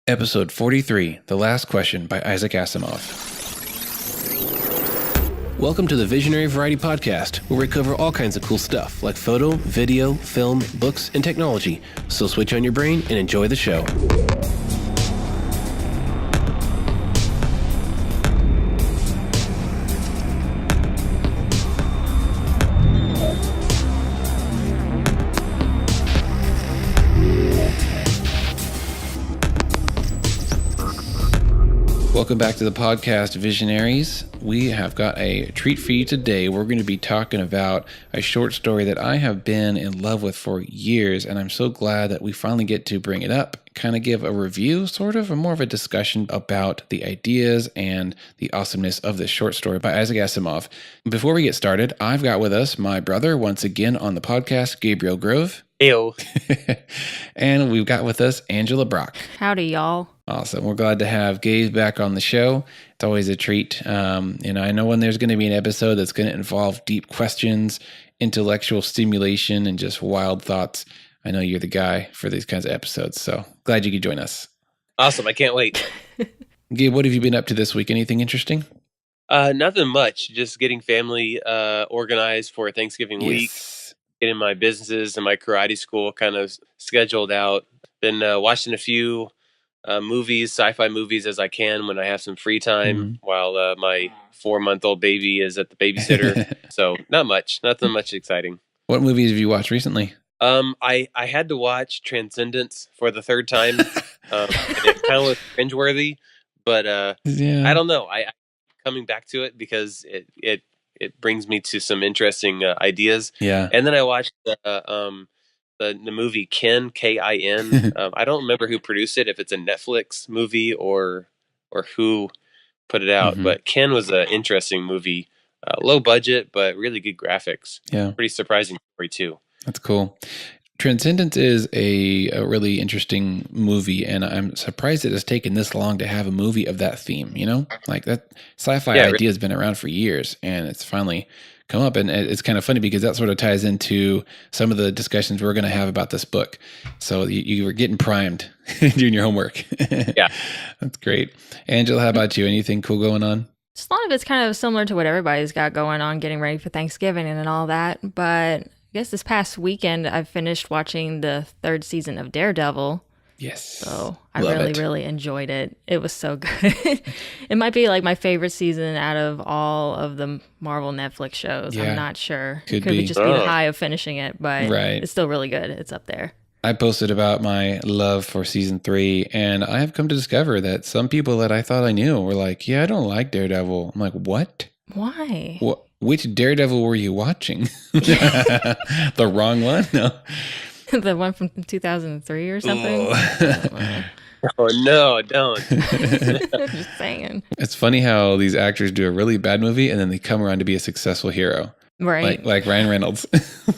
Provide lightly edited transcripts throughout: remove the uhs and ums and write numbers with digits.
Episode 43, The Last Question by Isaac Asimov. Welcome to the Visionary Variety Podcast, where we cover all kinds of cool stuff like photo, video, film, books, and technology. So switch on your brain and enjoy the show. Welcome back to the podcast, Visionaries. We have got a treat for you today. We're going to be talking about a short story that I have been in love with for years, and I'm so glad that we finally get to bring it up, kind of give a review, sort of, or more of a discussion about the ideas and the awesomeness of this short story by Isaac Asimov. Before we get started, I've got with us my brother, once again on the podcast, Gabriel Grove. Heyo. And we've got with us Angela Brock. Howdy, y'all. Awesome. We're glad to have Gabe back on the show. It's always a treat. I know when there's going to be an episode that's going to involve deep questions, intellectual stimulation, and just wild thoughts. I know you're the guy for these kinds of episodes, so glad you could join us. Awesome. I can't wait. Gabe, what have you been up to this week? Anything interesting? Nothing much. Just getting family organized for Thanksgiving week. Getting my businesses and my karate school kind of scheduled out. Been watching a few movies, sci-fi movies as I can when I have some free time while my 4-month-old baby is at the babysitter. So nothing much exciting. What movies have you watched recently? I had to watch Transcendence for the third time. It kind of was cringeworthy, but I don't know. I coming back to it because it brings me to some interesting ideas. Yeah. And then I watched the movie Kin, K-I-N. I don't remember who produced it, if it's a Netflix movie or who put it out. But Kin was an interesting movie. Low budget, but really good graphics. Yeah. Pretty surprising story, too. That's cool. Transcendence is a really interesting movie, and I'm surprised it has taken this long to have a movie of that theme, you know? Like that sci-fi idea has been around for years, and it's finally come up, and it's kind of funny because that sort of ties into some of the discussions we're going to have about this book. So you were getting primed doing your homework. Yeah. That's great. Angela, how about you? Anything cool going on? Just a lot of it's kind of similar to what everybody's got going on, getting ready for Thanksgiving and all that, but I guess this past weekend, I finished watching the 3rd season of Daredevil. Yes. So I really enjoyed it. It was so good. It might be like my favorite season out of all of the Marvel Netflix shows. Yeah. I'm not sure. Could just be the high of finishing it, but It's still really good. It's up there. I posted about my love for season 3, and I have come to discover that some people that I thought I knew were like, yeah, I don't like Daredevil. I'm like, what? Why? What? Which Daredevil were you watching? The wrong one? No. The one from 2003 or something? Oh, no, don't. Just saying. It's funny how these actors do a really bad movie and then they come around to be a successful hero. Right. Like Ryan Reynolds.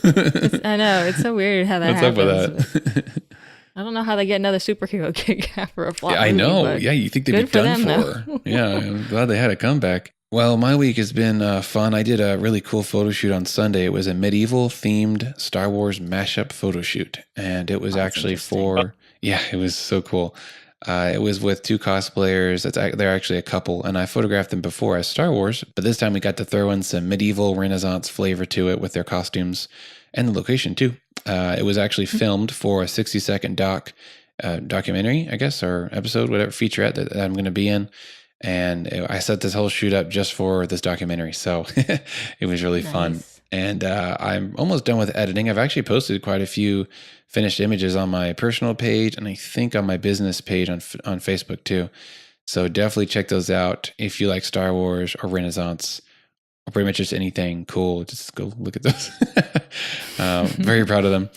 I know. It's so weird how that happens. What's up with that? I don't know how they get another superhero kick after a flop movie. I know. Yeah, you think they'd be done for. Yeah, I'm glad they had a comeback. Well, my week has been fun. I did a really cool photo shoot on Sunday. It was a medieval-themed Star Wars mashup photo shoot, and it was actually it was so cool. It was with 2 cosplayers. They're actually a couple, and I photographed them before as Star Wars, but this time we got to throw in some medieval Renaissance flavor to it with their costumes and the location, too. It was actually filmed for a 60-second documentary, I guess, or episode, whatever, featurette that I'm going to be in. And I set this whole shoot up just for this documentary. So it was really fun. And I'm almost done with editing. I've actually posted quite a few finished images on my personal page, and I think on my business page on Facebook too. So definitely check those out if you like Star Wars or Renaissance or pretty much just anything cool. Just go look at those. Very proud of them.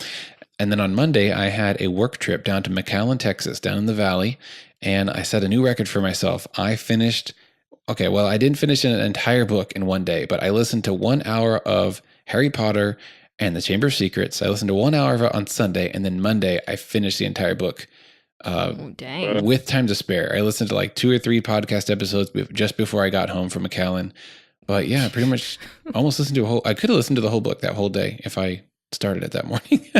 And then on Monday, I had a work trip down to McAllen, Texas, down in the valley. And I set a new record for myself. I didn't finish an entire book in one day, but I listened to 1 hour of Harry Potter and the Chamber of Secrets. I listened to 1 hour of it on Sunday, and then Monday I finished the entire book with time to spare. I listened to like 2 or 3 podcast episodes just before I got home from McAllen. But yeah, pretty much almost listened to I could have listened to the whole book that whole day if I started it that morning.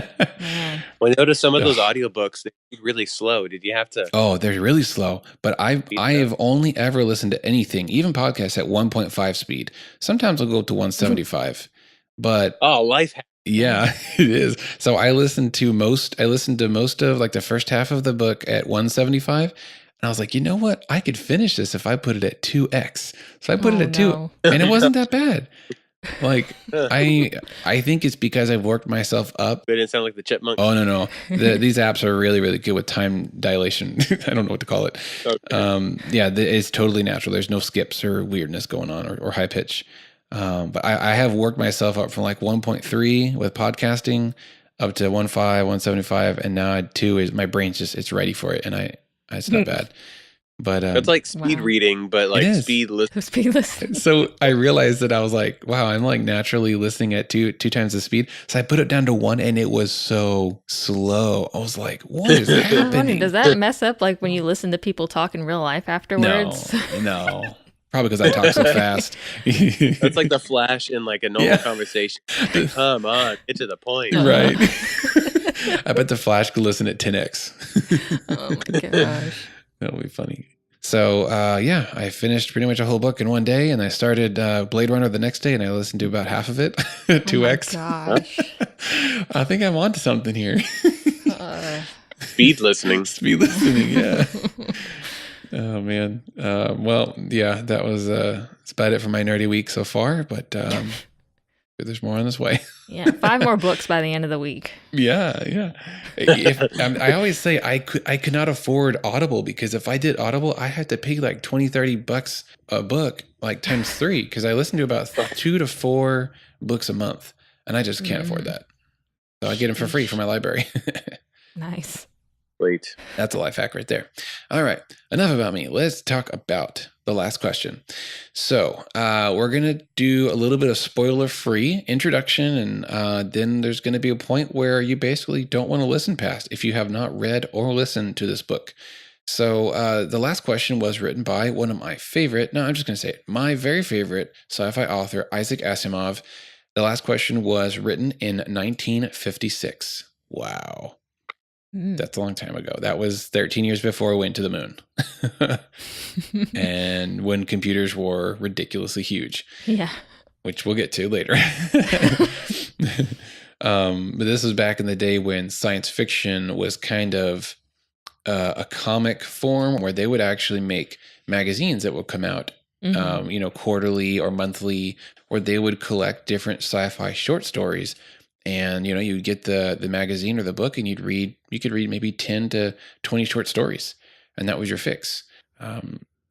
Well, I noticed some of those audiobooks, they're really slow. Did you have to? Oh, they're really slow. But I've only ever listened to anything, even podcasts, at 1.5 speed. Sometimes I'll go to 175. But life hack. Yeah, it is. So I listened to most of like the first half of the book at 175. And I was like, you know what? I could finish this if I put it at 2x. So I put it at 2, and it wasn't that bad. Like, I think it's because I've worked myself up. They didn't sound like the chipmunk. Oh, no. These apps are really, really good with time dilation. I don't know what to call it. Okay. It's totally natural. There's no skips or weirdness going on or high pitch. But I have worked myself up from like 1.3 with podcasting up to 1.5, 175, and now 2 is my brain's it's ready for it, and it's not bad. But it's like speed reading, but like speed listening. So I realized that I was like, wow, I'm like naturally listening at two times the speed. So I put it down to 1, and it was so slow. I was like, what is happening? Does that mess up like when you listen to people talk in real life afterwards? No. Probably because I talk so fast. That's like the flash in like a normal conversation. Come on, get to the point. Right. I bet the Flash could listen at 10x. Oh my gosh. That'll be funny. So, I finished pretty much a whole book in one day, and I started Blade Runner the next day, and I listened to about half of it, 2x. Oh my gosh. I think I'm onto something here. Speed listening. Speed listening, yeah. Oh, man. That was that's about it for my nerdy week so far, but there's more on this way. 5 more books by the end of the week. Yeah. I always say I could not afford Audible, because if I did Audible, I had to pay like $20-$30 a book, like times 3, because I listen to about 2 to 4 books a month, and I just can't afford that. So I get them for free from my library. Nice. Great. That's a life hack right there. All right. Enough about me. Let's talk about the last question. So we're going to do a little bit of spoiler-free introduction, and then there's going to be a point where you basically don't want to listen past if you have not read or listened to this book. So the last question was written by one of my my very favorite sci-fi author, Isaac Asimov. The last question was written in 1956. Wow. That's a long time ago. That was 13 years before I went to the moon. And when computers were ridiculously huge. Yeah. Which we'll get to later. But this was back in the day when science fiction was kind of a comic form, where they would actually make magazines that would come out, quarterly or monthly, where they would collect different sci-fi short stories. And, you'd get the magazine or the book, and you could read maybe 10 to 20 short stories, and that was your fix.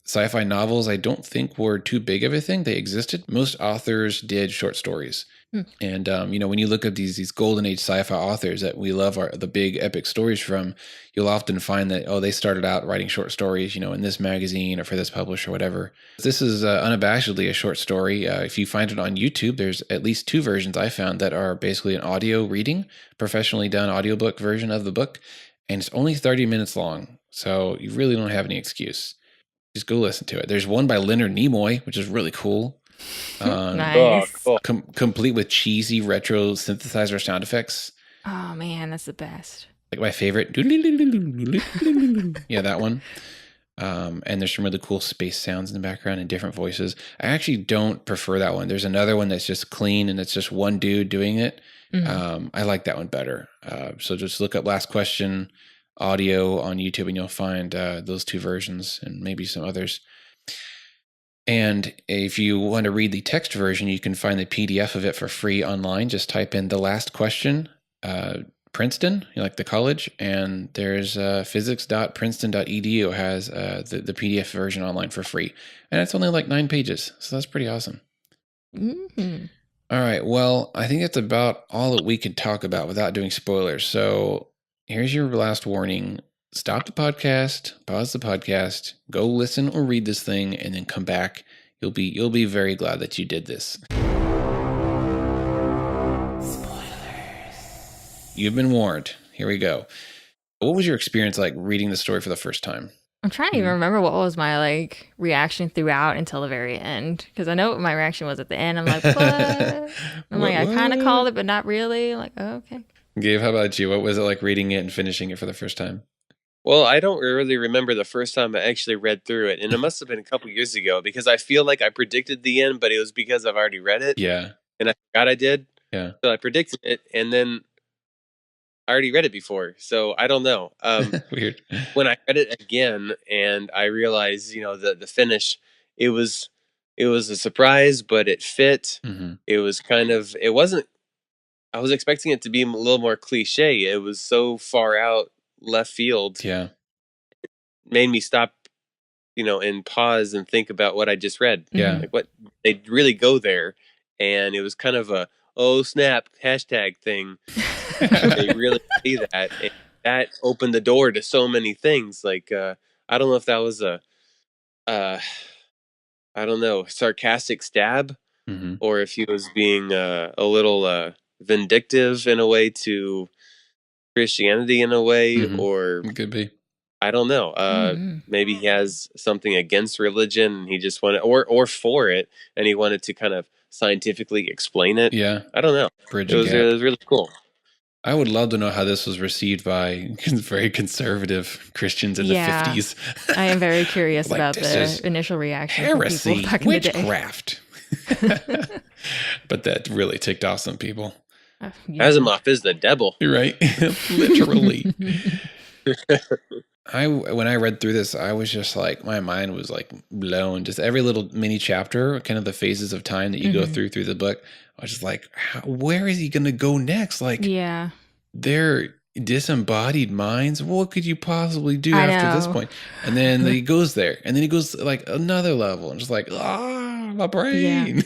Sci-fi novels, I don't think were too big of a thing. They existed. Most authors did short stories. And, when you look at these golden age sci-fi authors that we love, the big epic stories from, you'll often find that, they started out writing short stories, in this magazine or for this publisher or whatever. This is unabashedly a short story. If you find it on YouTube, there's at least 2 versions I found that are basically an audio reading, professionally done audiobook version of the book. And it's only 30 minutes long. So you really don't have any excuse. Just go listen to it. There's one by Leonard Nimoy, which is really cool. Nice. Cool. Complete with cheesy retro synthesizer sound effects. Oh man, that's the best. Like my favorite. Yeah, that one. And there's some really cool space sounds in the background and different voices. I actually don't prefer that one. There's another one that's just clean and it's just one dude doing it. I like that one better. So just look up Last Question audio on YouTube, and you'll find those 2 versions and maybe some others. And if you want to read the text version, you can find the PDF of it for free online. Just type in The Last Question, Princeton, like the college, and there's physics.princeton.edu has the PDF version online for free. And it's only like 9 pages, so that's pretty awesome. Mm-hmm. All right, well, I think that's about all that we could talk about without doing spoilers. So here's your last warning. Stop the podcast, pause the podcast, go listen or read this thing, and then come back. You'll be very glad that you did this. Spoilers. You've been warned. Here we go. What was your experience like reading the story for the first time? I'm trying to even remember what was my like reaction throughout until the very end, because I know what my reaction was at the end. I'm like, what? I'm like, I kind of called it, but not really. I'm like, oh, okay. Gabe, how about you? What was it like reading it and finishing it for the first time? Well, I don't really remember the first time I actually read through it, and it must have been a couple years ago, because I feel like I predicted the end, but it was because I've already read it. Yeah. And I forgot I did. Yeah. So I predicted it, and then I already read it before, so I don't know. Weird. When I read it again and I realized, the finish, it was a surprise, but it fit. Mm-hmm. It was it wasn't, I was expecting it to be a little more cliche. It was so far out left field. Yeah. It made me stop, and pause and think about what I just read. Yeah. Like what they really go there. And it was kind of a, oh snap, hashtag thing. They really say that. And that opened the door to so many things. Like, I don't know if that was I don't know, sarcastic stab, mm-hmm. or if he was being a little vindictive in a way to Christianity in a way, mm-hmm. or it could be. I don't know. Maybe he has something against religion and he just wanted, or for it, and he wanted to kind of scientifically explain it. Yeah. I don't know. It was really cool. I would love to know how this was received by very conservative Christians in the 50s. I am very curious about the initial reaction. Heresy, from people back witchcraft. But that really ticked off some people. Asimov is the devil. Right? Literally. When I read through this, I was just like, my mind was like blown. Just every little mini chapter, kind of the phases of time that you go through the book. I was just like, where is he going to go next? Like, they're disembodied minds. What could you possibly do after this point? And then he goes there, and then he goes like another level, and just like, my brain.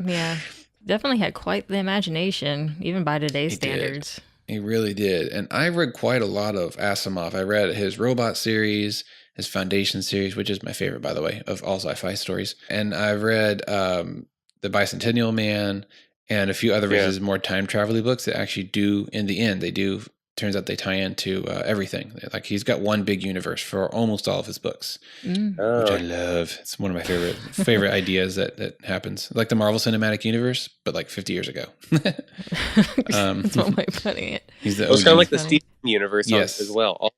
Yeah. Definitely had quite the imagination, even by today's standards. He really did. And I read quite a lot of Asimov. I read his Robot series, his Foundation series, which is my favorite, by the way, of all sci-fi stories. And I read The Bicentennial Man and a few other of his more time travel books that actually do, in the end, turns out they tie into everything. Like he's got one big universe for almost all of his books, which I love. It's one of my favorite ideas that happens. Like the Marvel Cinematic Universe, but like 50 years ago. That's one way of putting it. It's kind of like the Stephen universe as well. All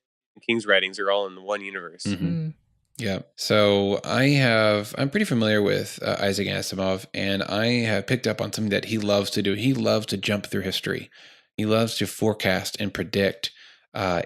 King's writings are all in one universe. Mm-hmm. Yeah. So I'm pretty familiar with Isaac Asimov, and I have picked up on something that he loves to do. He loves to jump through history. He loves to forecast and predict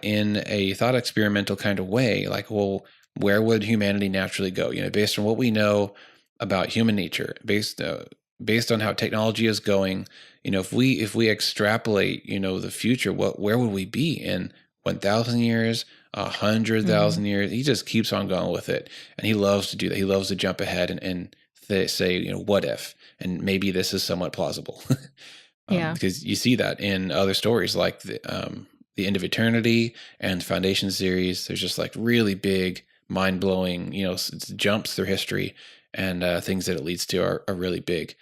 in a thought experimental kind of way. Like, well, where would humanity naturally go? Based on what we know about human nature, based on how technology is going. If we extrapolate, the future, where would we be in 1,000 years, 100,000 years? He just keeps on going with it, and he loves to do that. He loves to jump ahead and say, what if? And maybe this is somewhat plausible. Because you see that in other stories like the End of Eternity and Foundation series. There's just like really big, mind-blowing, jumps through history, and things that it leads to are really big.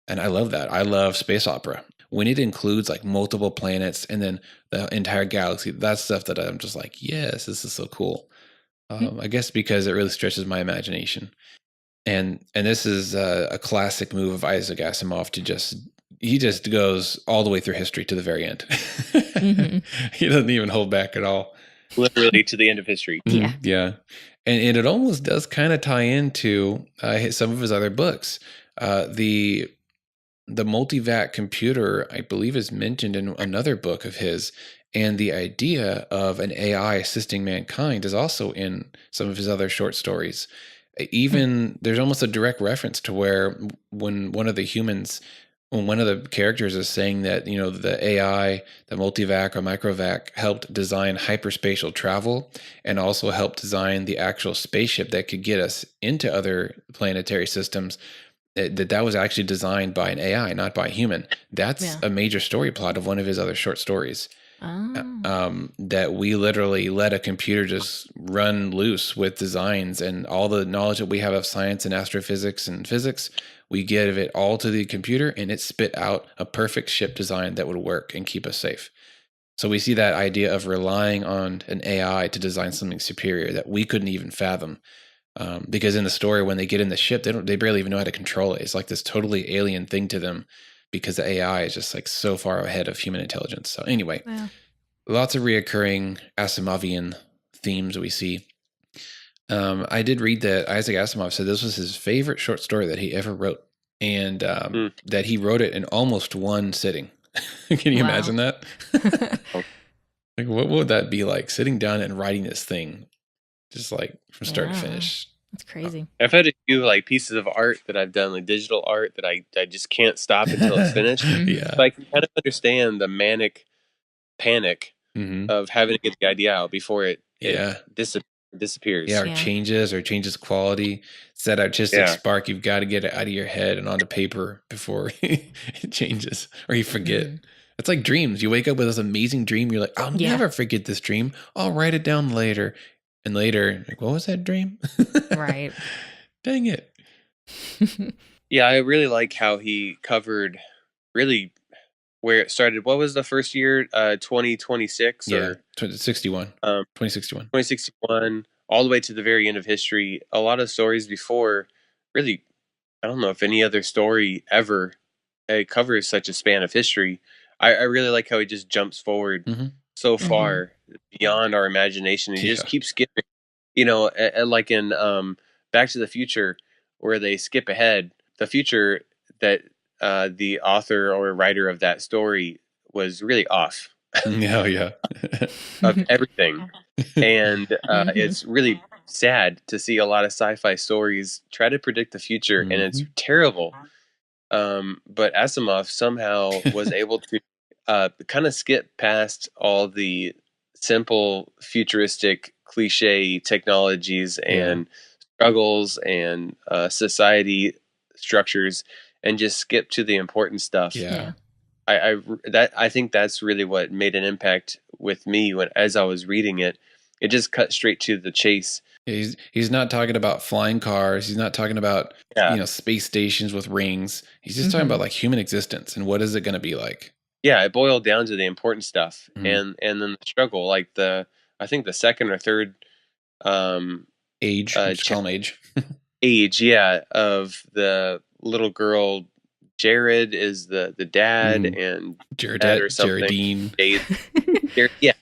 And I love that. I love space opera. When it includes like multiple planets and then the entire galaxy, that's stuff that I'm just like, yes, this is so cool. I guess because it really stretches my imagination. And this is a classic move of Isaac Asimov he just goes all the way through history to the very end. He doesn't even hold back at all. Literally to the end of history. Yeah. Yeah. And it almost does kind of tie into some of his other books. The multivac computer, I believe, is mentioned in another book of his. And the idea of an AI assisting mankind is also in some of his other short stories. Even there's almost a direct reference to where when one of the characters is saying that, the AI, the multivac or microvac helped design hyperspatial travel and also helped design the actual spaceship that could get us into other planetary systems, that was actually designed by an AI, not by a human. That's a major story plot of one of his other short stories. That we literally let a computer just run loose with designs and all the knowledge that we have of science and astrophysics and physics. We give it all to the computer, and it spit out a perfect ship design that would work and keep us safe. So we see that idea of relying on an AI to design something superior that we couldn't even fathom. Because in the story, when they get in the ship, they barely even know how to control it. It's like this totally alien thing to them because the AI is just like so far ahead of human intelligence. So anyway, lots of reoccurring Asimovian themes we see. I did read that Isaac Asimov said this was his favorite short story that he ever wrote, and that he wrote it in almost one sitting. Can you imagine that? Like, what would that be like, sitting down and writing this thing, just like from start to finish? That's crazy. I've had a few like pieces of art that I've done, like digital art, that I just can't stop until it's finished. Yeah, so I can kind of understand the manic panic of having to get the idea out before it disappears. Yeah, or changes quality. It's that artistic spark. You've got to get it out of your head and onto paper before it changes, or you forget. It's like dreams. You wake up with this amazing dream. You're like, I'll never forget this dream. I'll write it down later. And later, like, what was that dream? Right. Dang it. Yeah, I really like how he covered really where it started. What was the first year? 2026? Yeah, or 2061. 2061. 2061, all the way to the very end of history. A lot of stories before, really, I don't know if any other story ever covers such a span of history. I really like how he just jumps forward so far beyond our imagination. He just keeps skipping, like in Back to the Future, where they skip ahead. The future that the author or writer of that story was really off. Yeah. Of everything. And it's really sad to see a lot of sci-fi stories try to predict the future, and it's terrible. But Asimov somehow was able to kind of skip past all the simple futuristic cliche technologies and struggles and society structures, and just skip to the important stuff. I think that's really what made an impact with me as I was reading it. It just cut straight to the chase. He's not talking about flying cars. He's not talking about space stations with rings. He's just talking about like human existence and what is it going to be like. Yeah, it boiled down to the important stuff, and then the struggle, like I think the second or third age, call him age, of the little girl. Jared is the dad, and Jaredette or something. Jaredine.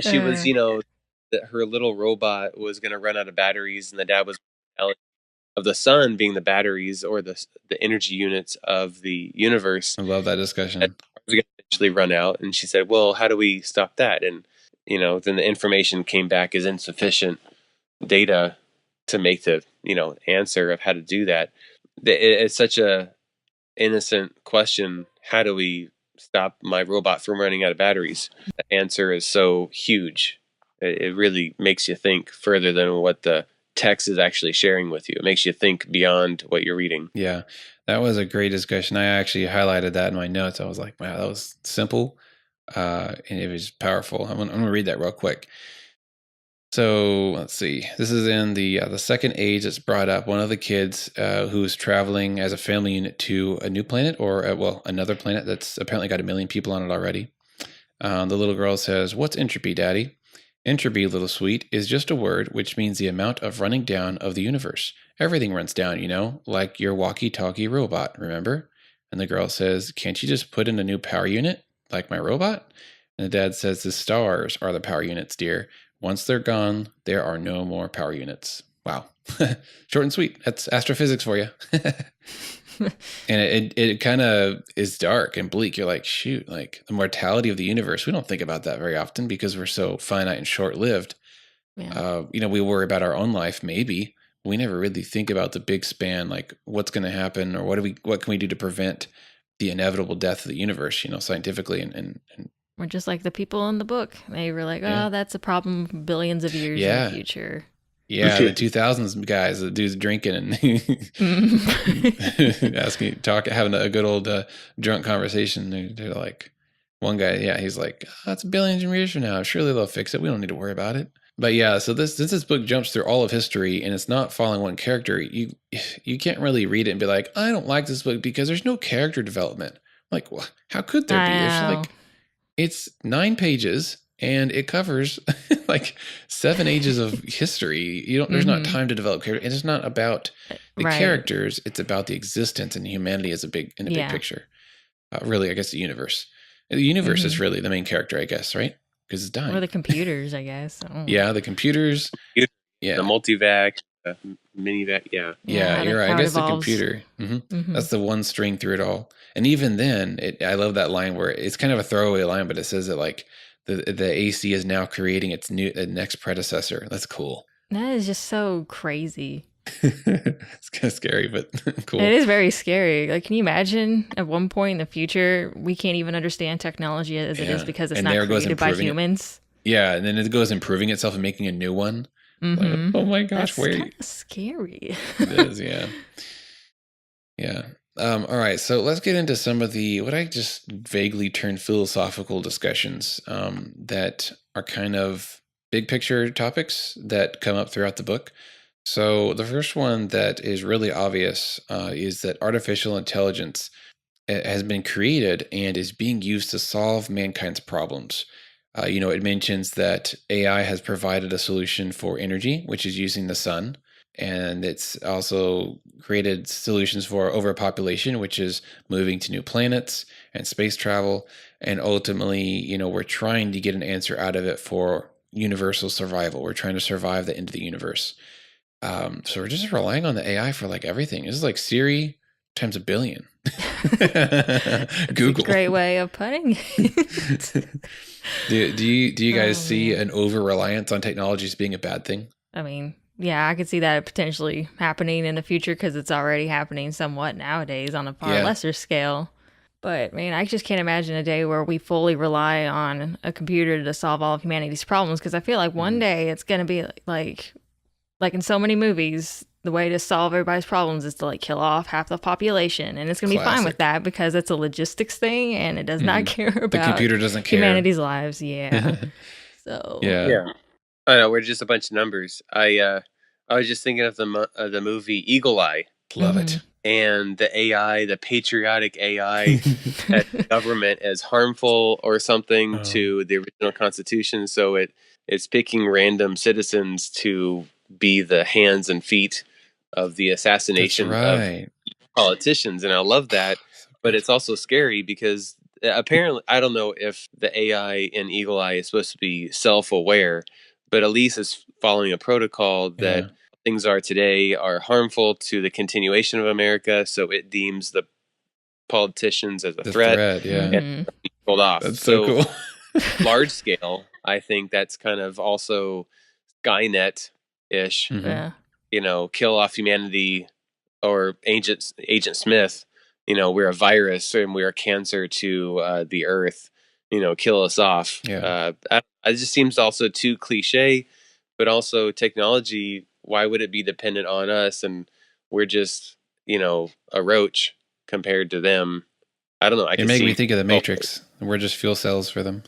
She was, that her little robot was going to run out of batteries, and the dad was of the sun being the batteries or the energy units of the universe. I love that discussion. It was going to eventually run out, and she said, "Well, how do we stop that?" And then the information came back as insufficient data to make the answer of how to do that. It's such a innocent question. How do we stop my robot from running out of batteries? The answer is so huge. It really makes you think further than what the text is actually sharing with you. It makes you think beyond what you're reading. Yeah, that was a great discussion. I actually highlighted that in my notes. I was like, wow, that was simple, and it was powerful. I'm gonna read that real quick. So let's see. This is in the second age. It's brought up one of the kids who's traveling as a family unit to a new planet, or another planet that's apparently got 1 million people on it already. The little girl says, "What's entropy, Daddy?" "Entropy, little sweet, is just a word which means the amount of running down of the universe. Everything runs down, like your walkie-talkie robot, remember?" And the girl says, "Can't you just put in a new power unit, like my robot?" And the dad says, "The stars are the power units, dear. Once they're gone, there are no more power units." Wow. Short and sweet. That's astrophysics for you. And it kind of is dark and bleak. You're like, shoot, like the mortality of the universe. We don't think about that very often because we're so finite and short-lived. Yeah. We worry about our own life, maybe. We never really think about the big span, like what's going to happen or what can we do to prevent the inevitable death of the universe, scientifically and we're just like the people in the book. They were like, that's a problem billions of years in the future. Yeah, the 2000s guys, the dude's drinking and having a good old drunk conversation. They're like, one guy, he's like, "That's billions of years from now. Surely they'll fix it. We don't need to worry about it." But yeah, so since this book jumps through all of history and it's not following one character, you can't really read it and be like, "I don't like this book because there's no character development." Like, how could there be? It's like It's 9 pages and it covers like 7 ages of history. There's not time to develop characters. It's not about the characters. It's about the existence and humanity as a big picture. Really, I guess the universe. The universe is really the main character, I guess, right? Because it's dying. Or the computers, I guess. Yeah, the computers. Yeah, the multivac, minivac. Yeah, you're right. I guess the computer. That's the one string through it all. And even then, I love that line where it's kind of a throwaway line, but it says that like the AC is now creating its next predecessor. That's cool. That is just so crazy. It's kind of scary, but cool. It is very scary. Like, can you imagine at one point in the future, we can't even understand technology as it is because it's not created by humans? Yeah, and then it goes improving itself and making a new one. Like, oh my gosh, that's kind of scary. It is, yeah. Yeah. All right, so let's get into some of the what I just vaguely termed philosophical discussions that are kind of big picture topics that come up throughout the book. So the first one that is really obvious is that artificial intelligence has been created and is being used to solve mankind's problems. It mentions that AI has provided a solution for energy, which is using the sun. And it's also created solutions for overpopulation, which is moving to new planets and space travel. And ultimately, we're trying to get an answer out of it for universal survival. We're trying to survive the end of the universe. So we're just relying on the AI for like everything. This is like Siri times a billion. Google. A great way of putting it. Do you guys see an over reliance on technology as being a bad thing? I mean, yeah, I could see that potentially happening in the future because it's already happening somewhat nowadays on a far lesser scale. But man, I just can't imagine a day where we fully rely on a computer to solve all of humanity's problems, because I feel like one day it's going to be like in so many movies, the way to solve everybody's problems is to like kill off half the population, and it's going to be fine with that because it's a logistics thing and it does not care about the computer doesn't care humanity's lives. Yeah. So yeah. I know, we're just a bunch of numbers. I was just thinking of the movie Eagle Eye. Love it. And the AI, the patriotic AI at the government as harmful or something to the original Constitution. So it's picking random citizens to be the hands and feet of the assassination of politicians. And I love that. But it's also scary because apparently, I don't know if the AI in Eagle Eye is supposed to be self-aware, but at least it's following a protocol that things are today are harmful to the continuation of America. So it deems the politicians as a threat. And pulled off. That's so cool. Large scale, I think that's kind of also Skynet-ish. Kill off humanity, or Agent Smith. We're a virus and we're a cancer to the earth. Kill us off. It just seems also too cliche, but also technology. Why would it be dependent on us? And we're just, a roach compared to them. I don't know. It made me think of the Matrix. We're just fuel cells for them.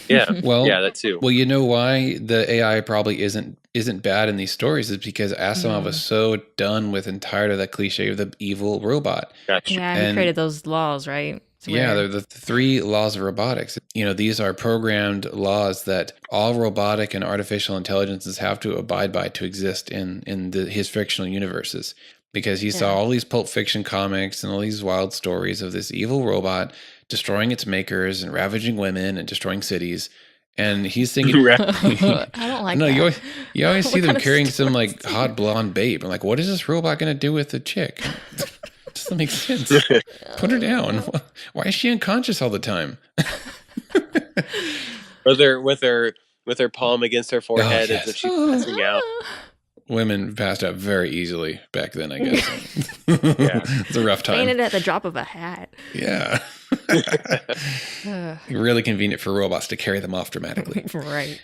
Yeah. Well, yeah, that too. Well, you know why the AI probably isn't bad in these stories is because Asimov was so done with and tired of that cliche of the evil robot. Gotcha. Yeah, he created those laws, right? Yeah, they're the 3 laws of robotics. These are programmed laws that all robotic and artificial intelligences have to abide by to exist in his fictional universes. Because he saw all these Pulp Fiction comics and all these wild stories of this evil robot destroying its makers and ravaging women and destroying cities. And he's thinking, I don't like that. You always see them carrying some like hot blonde babe. I'm like, what is this robot going to do with the chick? Doesn't make sense. Put her down. Why is she unconscious all the time? with her palm against her forehead as if she's passing out. Women passed out very easily back then, I guess. It's a rough time. Fainted at the drop of a hat. Yeah. Really convenient for robots to carry them off dramatically. Right.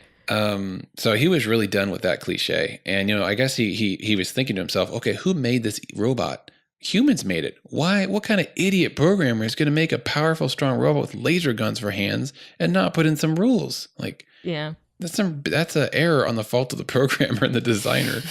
So he was really done with that cliche. And, I guess he was thinking to himself, okay, who made this robot? Humans made it. Why? What kind of idiot programmer is going to make a powerful, strong robot with laser guns for hands and not put in some rules? Like, That's an error on the fault of the programmer and the designer,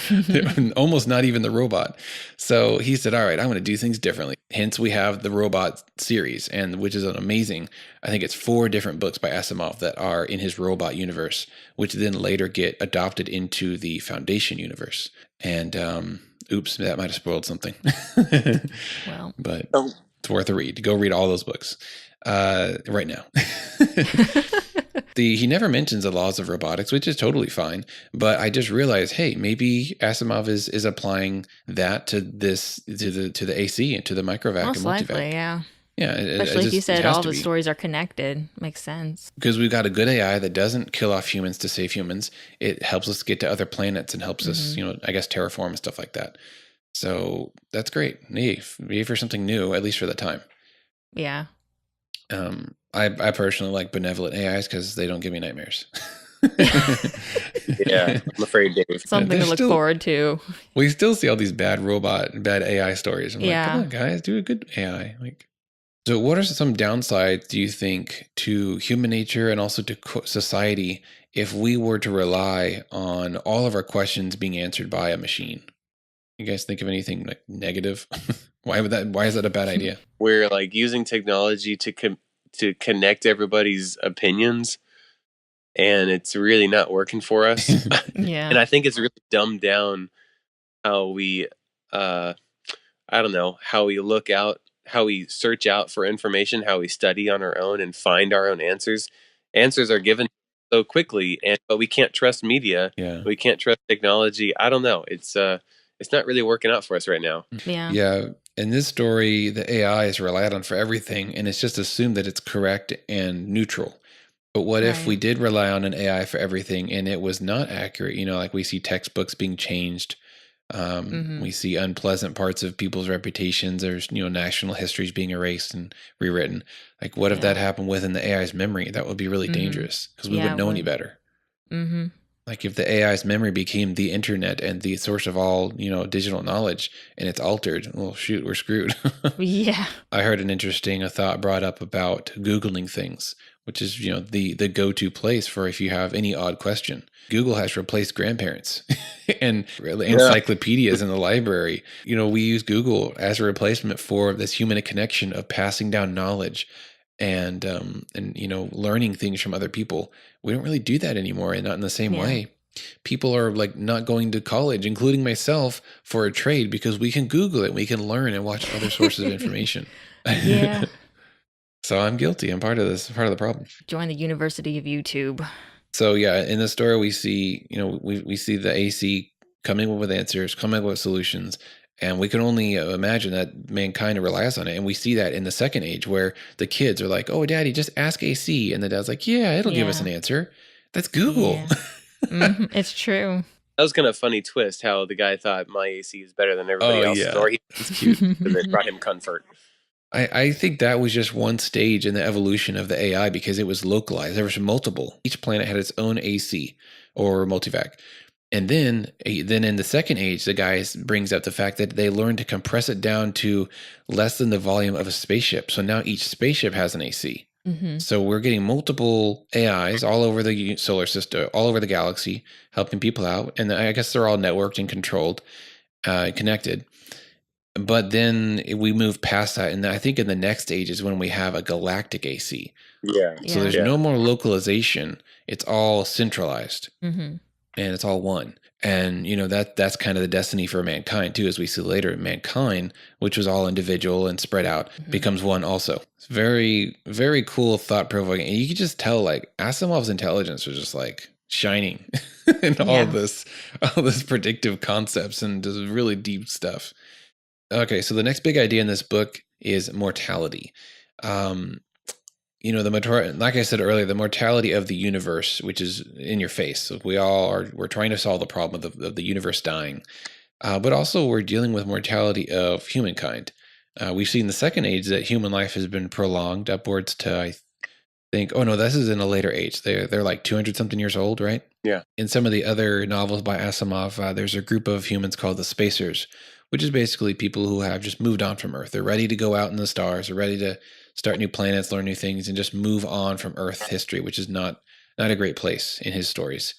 almost not even the robot. So he said, all right, I'm going to do things differently. Hence, we have the robot series, and which is an amazing, I think it's 4 different books by Asimov that are in his robot universe, which then later get adopted into the Foundation universe. And oops, that might have spoiled something. Well, but it's worth a read. Go read all those books right now. He never mentions the laws of robotics, which is totally fine. But I just realized, hey, maybe Asimov is applying that to the AC and to the microvac most and multivac. Likely, yeah. Yeah, especially if you said all the stories are connected. Makes sense. Because we've got a good AI that doesn't kill off humans to save humans. It helps us get to other planets and helps us, I guess, terraform and stuff like that. So that's great. Yay for something new, at least for the time. Yeah. I personally like benevolent AIs because they don't give me nightmares. Yeah, I'm afraid, Dave. Something to look forward to. We still see all these bad AI stories. I'm like, come on, guys, do a good AI. So what are some downsides, do you think, to human nature and also to society if we were to rely on all of our questions being answered by a machine? You guys think of anything like negative? Why is that a bad idea? We're like using technology to connect everybody's opinions, and it's really not working for us. Yeah. And I think it's really dumbed down how we how we look out, how we search out for information, how we study on our own and find our own answers. Answers are given so quickly, but we can't trust media. Yeah. We can't trust technology. I don't know. It's not really working out for us right now. Yeah. Yeah. In this story, the AI is relied on for everything, and it's just assumed that it's correct and neutral. But what if we did rely on an AI for everything and it was not accurate? Like we see textbooks being changed. We see unpleasant parts of people's reputations. There's, national histories being erased and rewritten. Like, what if that happened within the AI's memory? That would be really dangerous because we wouldn't know any better. Mm-hmm. Like if the AI's memory became the internet and the source of all, digital knowledge, and it's altered, well, shoot, we're screwed. Yeah. I heard an interesting thought brought up about Googling things, which is, the go-to place for if you have any odd question. Google has replaced grandparents and encyclopedias in the library. We use Google as a replacement for this human connection of passing down knowledge and learning things from other people. We don't really do that anymore, and not in the same way. People are like not going to college, including myself, for a trade because we can Google it, we can learn and watch other sources of information. Yeah. So I'm guilty. I'm part of this, part of the problem. Join the University of YouTube. So yeah, in the story we see, we see the AC coming up with answers, coming up with solutions. And we can only imagine that mankind relies on it. And we see that in the second age where the kids are like, oh, Daddy, just ask AC. And the dad's like, yeah, it'll give us an answer. That's Google. Yeah. It's true. That was kind of a funny twist how the guy thought my AC is better than everybody else's. Yeah. Or it's cute. And it brought him comfort. I think that was just one stage in the evolution of the AI because it was localized. There was multiple. Each planet had its own AC or multivac. And then in the second age, the guy brings up the fact that they learned to compress it down to less than the volume of a spaceship. So now each spaceship has an AC. Mm-hmm. So we're getting multiple AIs all over the solar system, all over the galaxy, helping people out. And I guess they're all networked and controlled, connected. But then we move past that. And I think in the next stage is when we have a galactic AC. Yeah. So there's no more localization. It's all centralized. Mm-hmm. And it's all one. And, that's kind of the destiny for mankind, too, as we see later. Mankind, which was all individual and spread out, becomes one also. It's very, very cool, thought-provoking. And you can just tell, Asimov's intelligence was just, shining in all this predictive concepts and just really deep stuff. Okay, so the next big idea in this book is mortality. Like I said earlier, the mortality of the universe, which is in your face. So we're trying to solve the problem of the universe dying. But also we're dealing with mortality of humankind. We've seen the second age that human life has been prolonged upwards to, I think, this is in a later age. They're like 200 something years old, right? Yeah. In some of the other novels by Asimov, there's a group of humans called the Spacers, which is basically people who have just moved on from Earth. They're ready to go out in the stars. They're ready to start new planets, learn new things, and just move on from Earth history, which is not not a great place in his stories.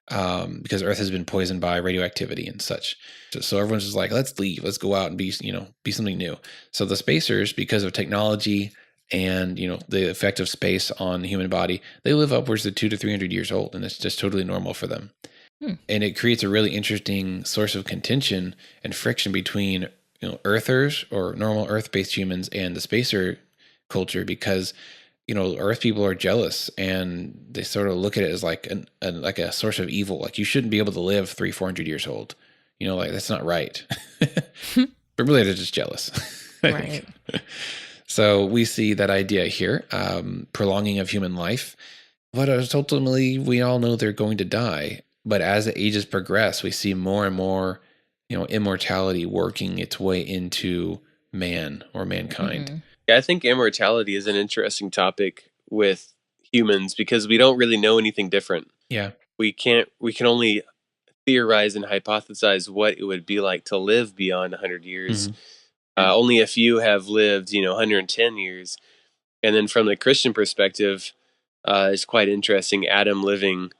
Because Earth has been poisoned by radioactivity and such. So everyone's just like, let's leave, let's go out and be something new. So the spacers, because of technology and the effect of space on the human body, they live upwards of 200 to 300 years old, and it's just totally normal for them. And it creates a really interesting source of contention and friction between Earthers or normal Earth-based humans and the spacer culture, because Earth people are jealous and they sort of look at it as like like a source of evil. Like, you shouldn't be able to live 300-400 years old. Like, that's not right. But really, they're just jealous. Right. So we see that idea here, prolonging of human life. But ultimately, we all know they're going to die. But as the ages progress, we see more and more, immortality working its way into man or mankind. Mm-hmm. Yeah, I think immortality is an interesting topic with humans because we don't really know anything different. Yeah. We can only theorize and hypothesize what it would be like to live beyond 100 years. Mm-hmm. Only a few have lived, 110 years. And then from the Christian perspective, it's quite interesting. Adam living,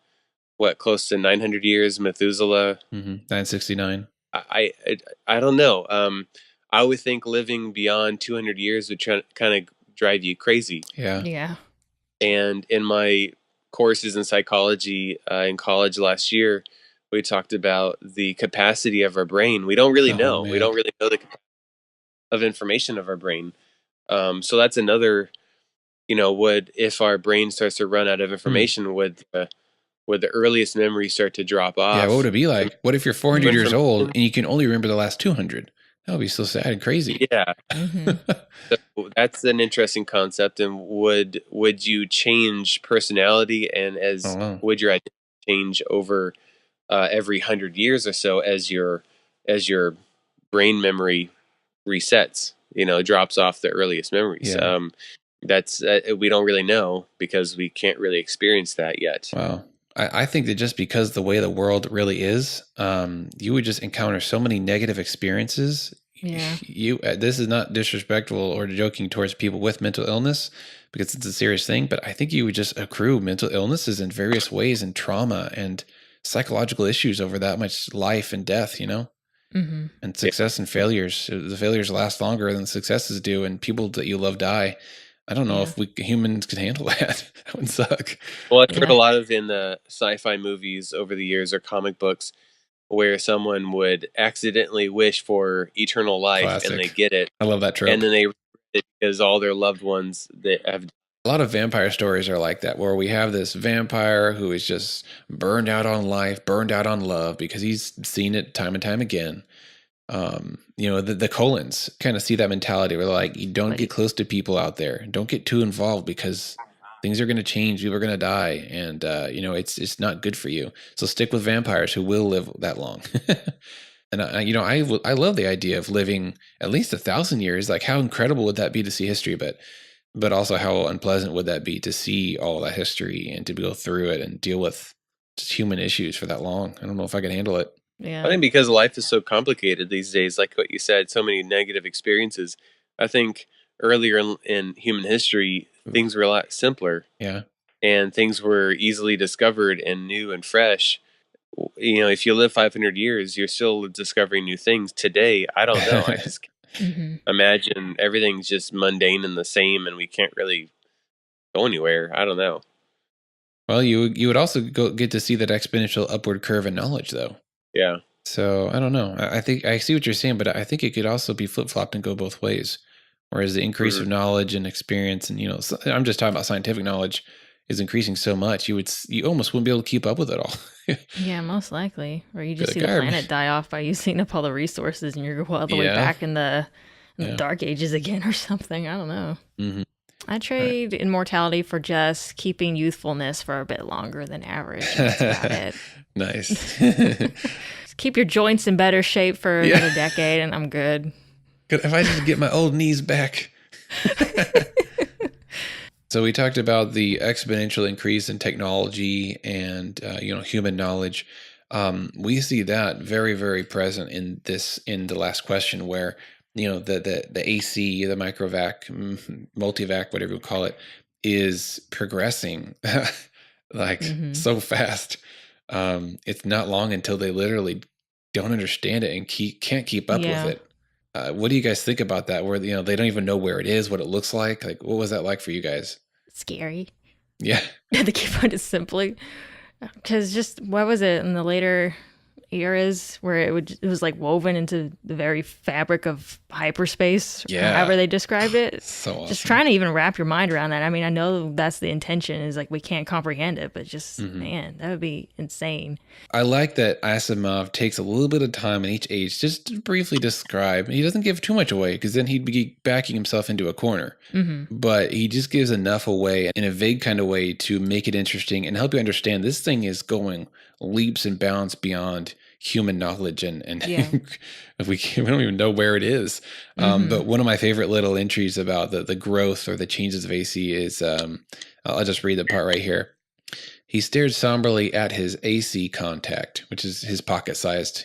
close to 900 years, Methuselah. 969. I don't know. I would think living beyond 200 years would kind of drive you crazy. Yeah. Yeah. And in my courses in psychology in college last year, we talked about the capacity of our brain. We don't really know. Man. We don't really know the capacity of information of our brain. So that's another, if our brain starts to run out of information, would the earliest memories start to drop off? Yeah, what would it be like? What if you're 400 years old and you can only remember the last 200? That would be so sad and crazy. Yeah. So that's an interesting concept. And would you change personality, and would your identity change over every 100 years or so as your brain memory resets, drops off the earliest memories? Yeah. That's we don't really know because we can't really experience that yet. Wow. I think that just because the way the world really is, you would just encounter so many negative experiences. Yeah. This is not disrespectful or joking towards people with mental illness, because it's a serious thing, but I think you would just accrue mental illnesses in various ways, and trauma and psychological issues over that much life and death, Mm-hmm. And success and failures. The failures last longer than the successes do, and people that you love die. I don't know if humans could handle that. That would suck. Well, I've heard a lot of in the sci-fi movies over the years, or comic books, where someone would accidentally wish for eternal life. Classic. And they get it. I love that trope. And then they regret it because all their loved ones that have. A lot of vampire stories are like that, where we have this vampire who is just burned out on life, burned out on love, because he's seen it time and time again. The Colons kind of see that mentality where they're like, you don't get close to people out there. Don't get too involved, because things are going to change. People are going to die. And, it's not good for you. So stick with vampires who will live that long. And, I love the idea of living at least 1,000 years. Like, how incredible would that be to see history? But also how unpleasant would that be to see all that history and to go through it and deal with just human issues for that long? I don't know if I could handle it. Yeah. I think because life is so complicated these days, like what you said, so many negative experiences. I think earlier in human history, things were a lot simpler. Yeah. And things were easily discovered and new and fresh. If you live 500 years, you're still discovering new things. Today, I don't know. I just imagine everything's just mundane and the same, and we can't really go anywhere. I don't know. Well, you would also get to see that exponential upward curve in knowledge, though. Yeah. So I don't know. I think I see what you're saying, but I think it could also be flip-flopped and go both ways. Whereas the increase of knowledge and experience, and I'm just talking about scientific knowledge, is increasing so much, you almost wouldn't be able to keep up with it all. Yeah, most likely. Or you just see the planet die off by using up all the resources, and you're all the way back in the dark ages again or something. I don't know. Mm-hmm. I trade immortality for just keeping youthfulness for a bit longer than average. That's about it. Nice. Keep your joints in better shape for another decade, and I'm good. Good. If I just get my old knees back. So we talked about the exponential increase in technology and human knowledge. We see that very, very present in the last question, where the AC, the microvac, multivac, whatever you call it, is progressing like so fast. It's not long until they literally don't understand it and can't keep up with it. What do you guys think about that? Where, you know, they don't even know where it is, what it looks like. Like, what was that like for you guys? Scary. Yeah. To keep it simply. Because just, what was it in the later eras where it was like woven into the very fabric of hyperspace, however they described it. So awesome. Just trying to even wrap your mind around that. I mean, I know that's the intention, is like we can't comprehend it, but just man, that would be insane. I like that Asimov takes a little bit of time in each age just to briefly describe. He doesn't give too much away because then he'd be backing himself into a corner. But he just gives enough away in a vague kind of way to make it interesting and help you understand this thing is going leaps and bounds beyond human knowledge, and we don't even know where it is. But one of my favorite little entries about the growth or the changes of AC is, I'll just read the part right here. He stared somberly at his AC contact, which is his pocket-sized,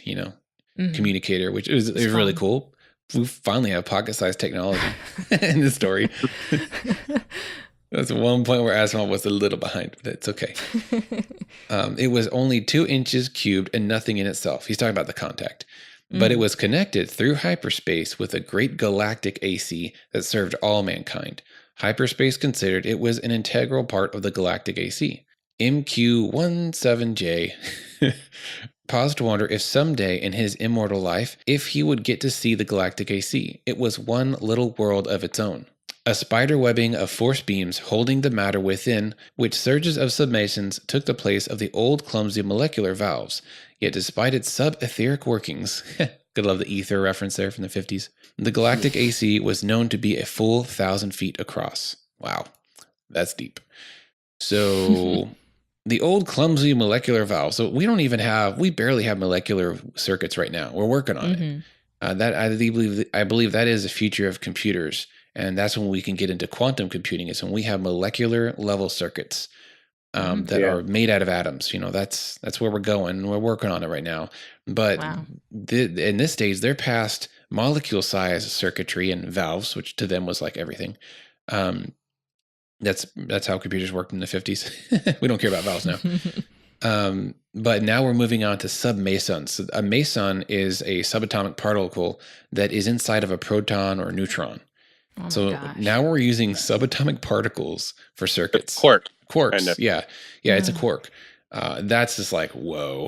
communicator, which is really cool. We finally have pocket-sized technology in this story. That's one point where Asimov was a little behind, but it's okay. It was only 2 inches cubed and nothing in itself. He's talking about the contact. But it was connected through hyperspace with a great galactic AC that served all mankind. Hyperspace considered, it was an integral part of the galactic AC. MQ-17J paused to wonder if someday in his immortal life, if he would get to see the galactic AC. It was one little world of its own. A spider webbing of force beams holding the matter within, which surges of summations took the place of the old clumsy molecular valves. Yet despite its sub-etheric workings, could love the ether reference there from the 50s, the galactic AC was known to be a full 1,000 feet across. Wow, that's deep. So the old clumsy molecular valves, so we barely have molecular circuits right now. We're working on it. I believe that is the future of computers. And that's when we can get into quantum computing, is when we have molecular level circuits that are made out of atoms. That's where we're going. We're working on it right now. But in this stage, they're past molecule size circuitry and valves, which to them was like everything. That's how computers worked in the 50s. We don't care about valves now. But now we're moving on to submesons. So a meson is a subatomic particle that is inside of a proton or a neutron. Oh so gosh. Now we're using subatomic particles for circuits. Quarks. Kind of. Yeah, it's a quark. That's just like, whoa.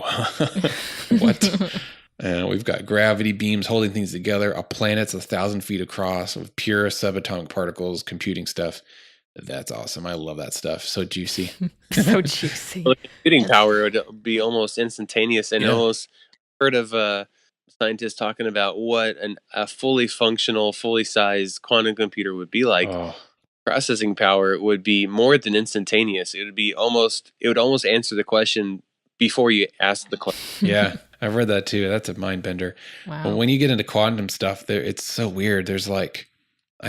What? We've got gravity beams holding things together. A planet's 1,000 feet across with pure subatomic particles, computing stuff. That's awesome. I love that stuff. So juicy. So juicy. Well, the computing power would be almost instantaneous. And almost heard of scientists talking about what a fully functional, fully sized quantum computer would be like. Processing power would be more than instantaneous. It would almost answer the question before you ask the question. Yeah, I've read that too. That's a mind bender. Wow. But when you get into quantum stuff, it's so weird. There's I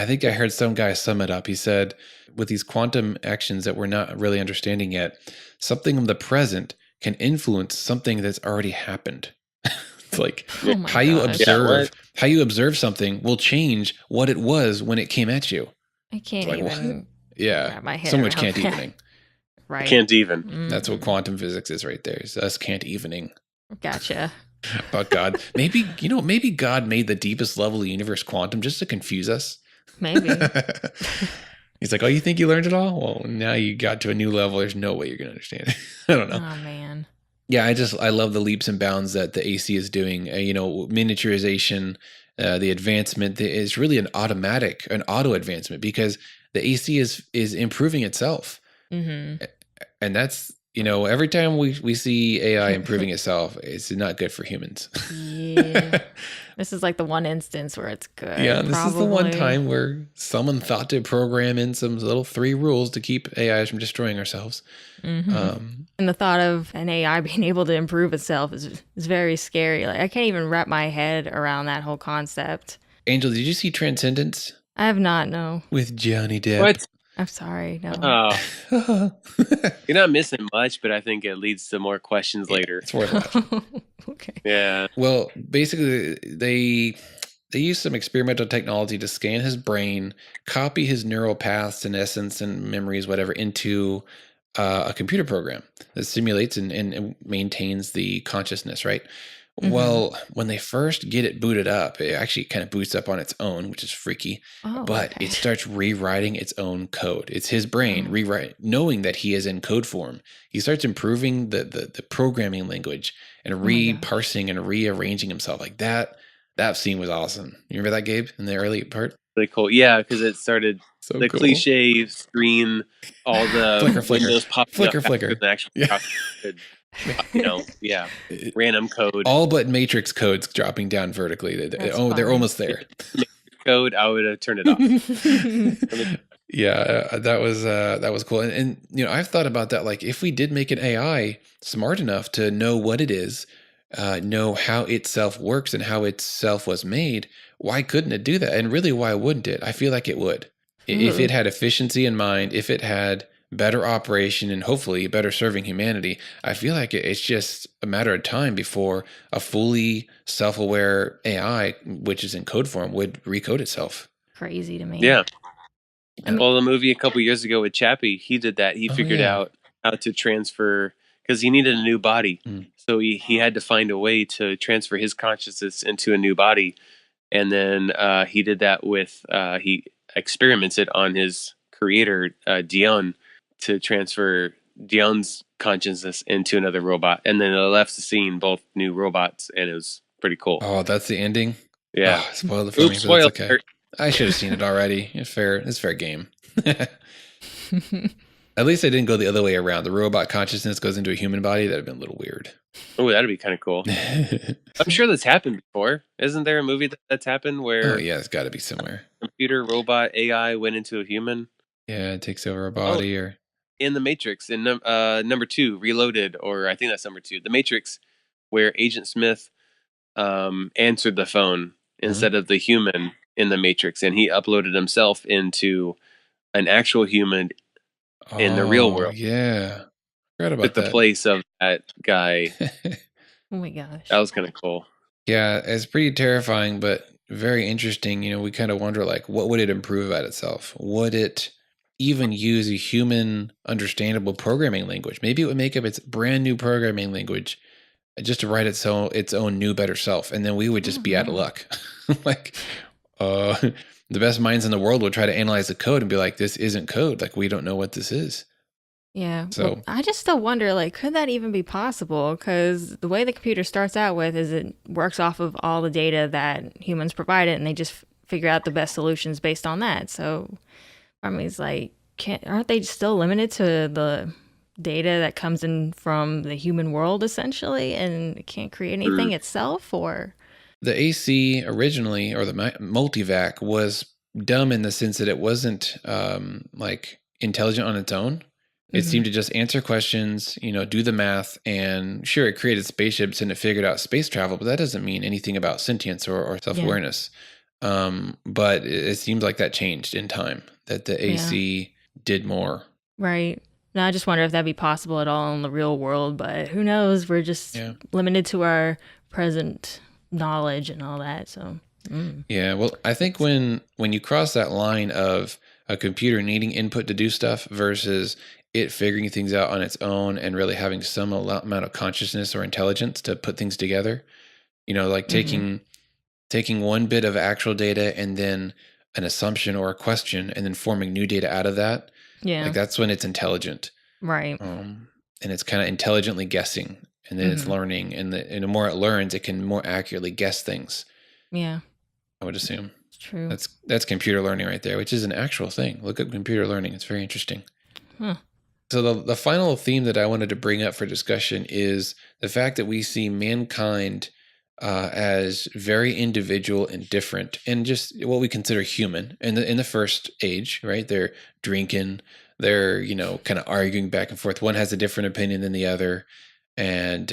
think I heard some guy sum it up. He said, with these quantum actions that we're not really understanding yet, something of the present can influence something that's already happened. It's like how you observe something will change what it was when it came at you. I can't even wrap my head so much around can't evening. Right. Can't even. That's what quantum physics is right there. It's us can't evening. Gotcha. About God. Maybe God made the deepest level of the universe quantum just to confuse us. Maybe. He's like, oh, you think you learned it all? Well, now you got to a new level. There's no way you're going to understand it. I don't know. Oh, man. Yeah, I love the leaps and bounds that the AC is doing. Miniaturization, the advancement is really an auto advancement because the AC is improving itself. Mm-hmm. And that's, every time we see AI improving itself, it's not good for humans. Yeah. This is like the one instance where it's good. Yeah, this is the one time where someone thought to program in some little 3 rules to keep AIs from destroying ourselves. Mm-hmm. And the thought of an AI being able to improve itself is very scary. Like, I can't even wrap my head around that whole concept. Angel, did you see Transcendence? I have not, no. With Johnny Depp. What? I'm sorry, no. You're not missing much, but I think it leads to more questions later. It's worth watching. Okay. Yeah. Well, basically, they use some experimental technology to scan his brain, copy his neural paths and essence and memories, whatever, into a computer program that simulates and maintains the consciousness, right? Well, when they first get it booted up, it actually kind of boots up on its own, which is freaky. But it starts rewriting its own code. It's his brain knowing that he is in code form. He starts improving the programming language and parsing and rearranging himself like that. That scene was awesome. You remember that, Gabe, in the early part? Really cool. Yeah, because it started the cool cliche screen, all the windows popping up flicker. The actual random code. All but Matrix codes dropping down vertically. They're almost there. Code, I would have turned it off. Yeah, that was cool. And I've thought about that. Like, if we did make an AI smart enough to know what it is, know how itself works and how itself was made, why couldn't it do that? And really, why wouldn't it? I feel like it would. If it had efficiency in mind, if it had better operation and hopefully better serving humanity, I feel like it's just a matter of time before a fully self-aware AI, which is in code form, would recode itself. Crazy to me. Yeah. Well, the movie a couple years ago with Chappie, he did that. He figured out how to transfer, because he needed a new body. So he had to find a way to transfer his consciousness into a new body. And then he did that with, he experimented on his creator, Dion, to transfer Dion's consciousness into another robot. And then it left the scene, both new robots, and it was pretty cool. Oh, that's the ending? Yeah. Oh, spoiled it for me, but it's okay. I should have seen it already. It's fair game. At least I didn't go the other way around. The robot consciousness goes into a human body. That'd have been a little weird. Oh, that'd be kind of cool. I'm sure that's happened before. Isn't there a movie that's happened where? Oh yeah, it's got to be somewhere. Computer robot AI went into a human. Yeah, it takes over a body or. In The Matrix, in number 2, Reloaded, or I think that's number 2, The Matrix, where Agent Smith answered the phone instead of the human in The Matrix, and he uploaded himself into an actual human in the real world. Yeah. Forgot about that. Took the place of that guy. Oh my gosh. That was kind of cool. Yeah, it's pretty terrifying, but very interesting. We kind of wonder, like, what would it improve about itself? Would it even use a human understandable programming language? Maybe it would make up its brand new programming language just to write its own new, better self. And then we would just be out of luck. Like, the best minds in the world would try to analyze the code and be like, this isn't code. Like, we don't know what this is. Yeah. So I just still wonder, like, could that even be possible? Because the way the computer starts out with is it works off of all the data that humans provided, and they just figure out the best solutions based on that. So, I mean, it's like, aren't they still limited to the data that comes in from the human world, essentially, and it can't create anything itself? Or the AC originally, or the multivac, was dumb in the sense that it wasn't like intelligent on its own. It seemed to just answer questions, do the math, and sure, it created spaceships and it figured out space travel, but that doesn't mean anything about sentience or self-awareness. But it seems like that changed in time, that the AC did more. Right. Now, I just wonder if that'd be possible at all in the real world, but who knows? We're just limited to our present knowledge and all that. So, yeah, well, I think when you cross that line of a computer needing input to do stuff versus it figuring things out on its own and really having some amount of consciousness or intelligence to put things together, like taking one bit of actual data and then an assumption or a question and then forming new data out of that. Yeah. Like, that's when it's intelligent. Right. And it's kind of intelligently guessing, and then it's learning, and the more it learns, it can more accurately guess things. Yeah. I would assume. It's true. That's computer learning right there, which is an actual thing. Look up computer learning. It's very interesting. Huh. So the final theme that I wanted to bring up for discussion is the fact that we see mankind as very individual and different, and just what we consider human in the first age, right? They're drinking, they're kind of arguing back and forth. One has a different opinion than the other, and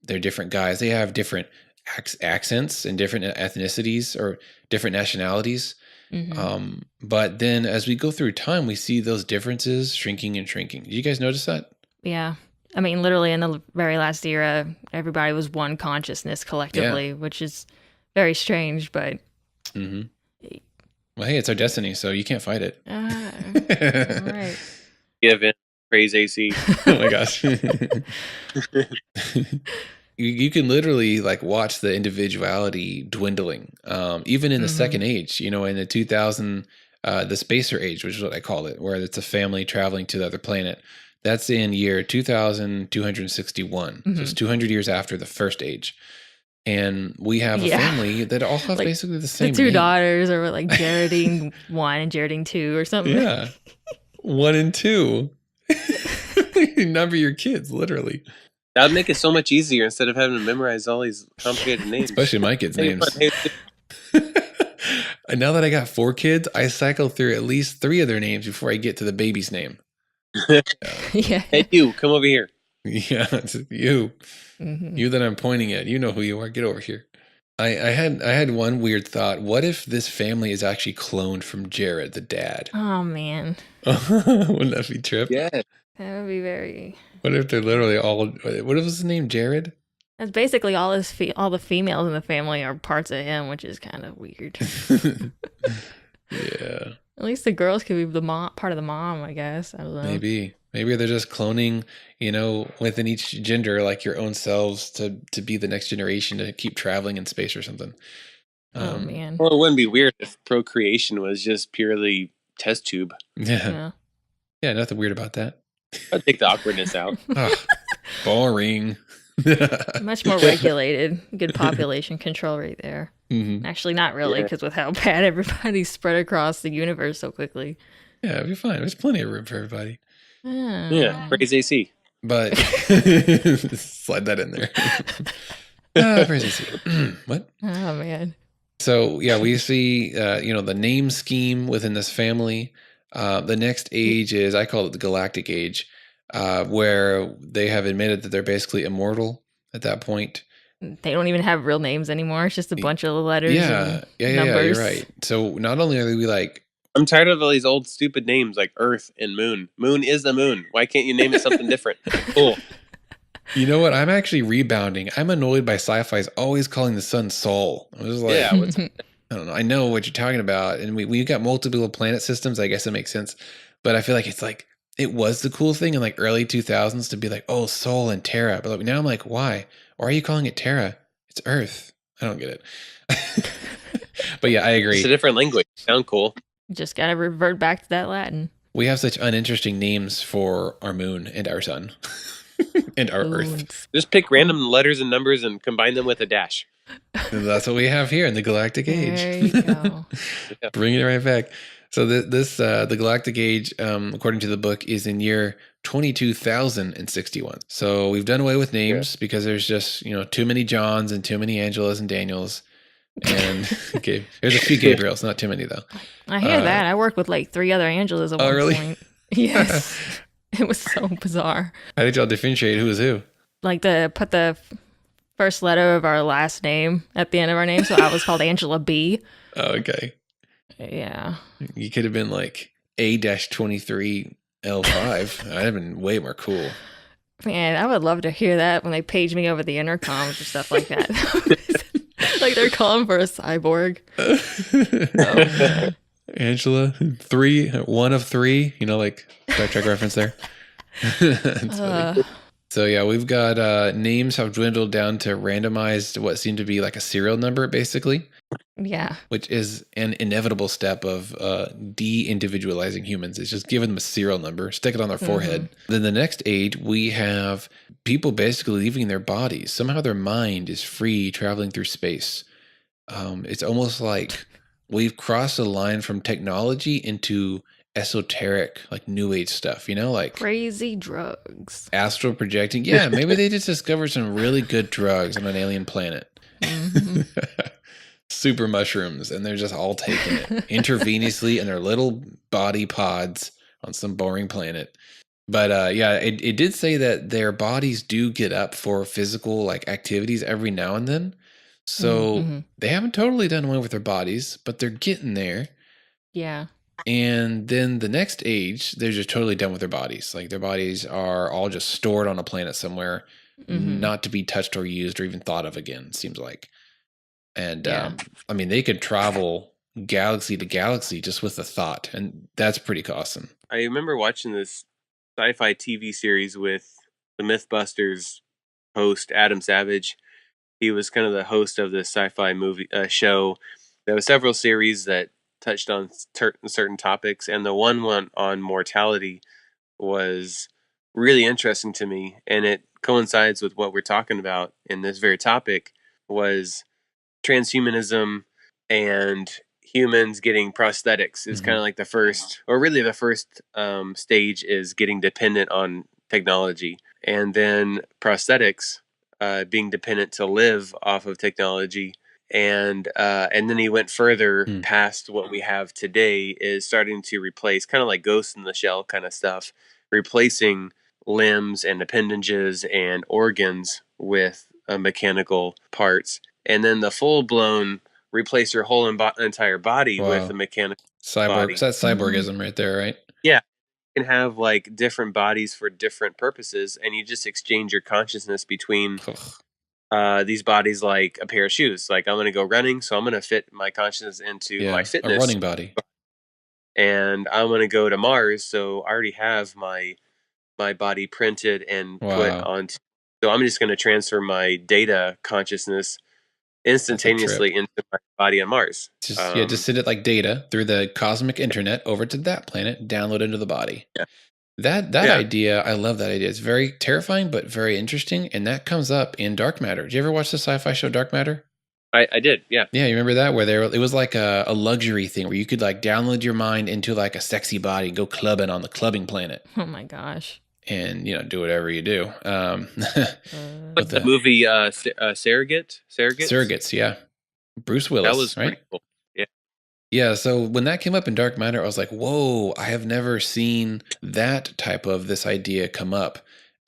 they're different guys. They have different accents and different ethnicities or different nationalities. But then as we go through time, we see those differences shrinking and shrinking. Did you guys notice that? Yeah. I mean, literally in the very last era, everybody was one consciousness collectively, which is very strange, but... Well, hey, it's our destiny, so you can't fight it. All right. Give in. Praise AC. Oh my gosh. You can literally like watch the individuality dwindling, even in the second age, in the 2000, the spacer age, which is what I call it, where it's a family traveling to the other planet. That's in year 2261. So it's 200 years after the first age. And we have a family that all have like basically the same The two name. daughters are like Jaredine 1 and Jaredine 2 or something. Yeah. 1 and 2. Number your kids, literally. That would make it so much easier instead of having to memorize all these complicated names. Especially my kids' names. And now that I got 4 kids, I cycle through at least 3 of their names before I get to the baby's name. Yeah. Hey, you, come over here. Yeah, it's you. You that I'm pointing at. You know who you are. Get over here. I had one weird thought. What if this family is actually cloned from Jared, the dad? Oh, man. Wouldn't that be trip? Yeah. That would be very... What if they're literally all... What was his name? Jared? That's basically all the females in the family are parts of him, which is kind of weird. Yeah. At least the girls could be the part of the mom, I guess. I don't know. Maybe they're just cloning, within each gender, like your own selves to be the next generation to keep traveling in space or something. Oh, man. Well, it wouldn't be weird if procreation was just purely test tube. Yeah, nothing weird about that. I'd take the awkwardness out. Boring. Much more regulated. Good population control right there. Actually, not really, because with how bad everybody's spread across the universe so quickly. Yeah, it'd be fine. There's plenty of room for everybody. Yeah, praise AC. But slide that in there. Praise AC. What? Oh, man. So, yeah, we see, the name scheme within this family. The next age is, I call it the galactic age, where they have admitted that they're basically immortal at that point. They don't even have real names anymore. It's just a bunch of letters and numbers. Yeah, you're right. So not only are we like... I'm tired of all these old stupid names like Earth and Moon. Moon is the moon. Why can't you name it something different? Cool. You know what? I'm actually rebounding. I'm annoyed by sci-fi's always calling the sun Sol. I was like, I don't know. I know what you're talking about. And we got multiple planet systems. I guess it makes sense. But I feel like it's like, it was the cool thing in like early 2000s to be like, oh, Sol and Terra. But like, now I'm like, why? Why are you calling it Terra? It's Earth. I don't get it. But yeah, I agree. It's a different language. Sound cool. Just got to revert back to that Latin. We have such uninteresting names for our moon and our sun and our Earth. Just pick random letters and numbers and combine them with a dash. And that's what we have here in the galactic age. There you go. Bringing it right back. So the galactic age, according to the book, is in year 22,061. So we've done away with names because there's just, too many Johns and too many Angelas and Daniels. And okay, there's a few Gabriels, not too many though. I hear that. I worked with like 3 other Angelas at one point. Yes. It was so bizarre. How did y'all differentiate who was who? Like put the first letter of our last name at the end of our name. So I was called Angela B. Oh, okay. Yeah. You could have been like A-23L5. That'd have been way more cool. Man, I would love to hear that when they page me over the intercoms or stuff like that. Like they're calling for a cyborg. Oh, Angela, 1 of 3, like Star Trek reference there. That's funny. So yeah, we've got names have dwindled down to randomized, what seemed to be like a serial number, basically. Yeah. Which is an inevitable step of de-individualizing humans. It's just giving them a serial number, stick it on their forehead. Then the next age, we have people basically leaving their bodies. Somehow their mind is free traveling through space. It's almost like we've crossed a line from technology into esoteric, like new age stuff, like crazy drugs, astral projecting. Yeah, maybe they just discovered some really good drugs on an alien planet. Super mushrooms, and they're just all taking it intravenously in their little body pods on some boring planet. But it did say that their bodies do get up for physical like activities every now and then. So they haven't totally done away with their bodies, but they're getting there. Yeah. And then the next age, they're just totally done with their bodies. Like their bodies are all just stored on a planet somewhere, not to be touched or used or even thought of again, it seems like. And they could travel galaxy to galaxy just with a thought. And that's pretty awesome. I remember watching this sci-fi TV series with the Mythbusters host Adam Savage. He was kind of the host of this sci-fi movie show. There were several series that touched on certain topics, and the one on mortality was really interesting to me, and it coincides with what we're talking about in this very topic, was transhumanism and humans getting prosthetics is kind of like the first, or really the first stage is getting dependent on technology, and then prosthetics being dependent to live off of technology. And then he went further past what we have today, is starting to replace, kind of like Ghost in the Shell kind of stuff, replacing limbs and appendages and organs with mechanical parts. And then the full-blown replace your whole entire body with a mechanical body. So that's cyborgism right there, right? Yeah. You can have like different bodies for different purposes, and you just exchange your consciousness between these bodies like a pair of shoes. Like, I'm going to go running, so I'm going to fit my consciousness into my fitness. A running body. And I'm going to go to Mars, so I already have my body printed and put onto. So I'm just going to transfer my data consciousness instantaneously into my body on Mars. Just send it like data through the cosmic internet over to that planet, download into the body. Yeah. That idea, I love that idea. It's very terrifying, but very interesting. And that comes up in Dark Matter. Did you ever watch the sci-fi show Dark Matter? I did, yeah. Yeah, you remember that? Where it was like a luxury thing where you could like download your mind into like a sexy body, go clubbing on the clubbing planet. Oh my gosh. And, do whatever you do. Like the movie Surrogates? Surrogates, yeah. Bruce Willis, that was right? Pretty cool. Yeah. Yeah, so when that came up in Dark Matter, I was like, whoa, I have never seen that type of this idea come up.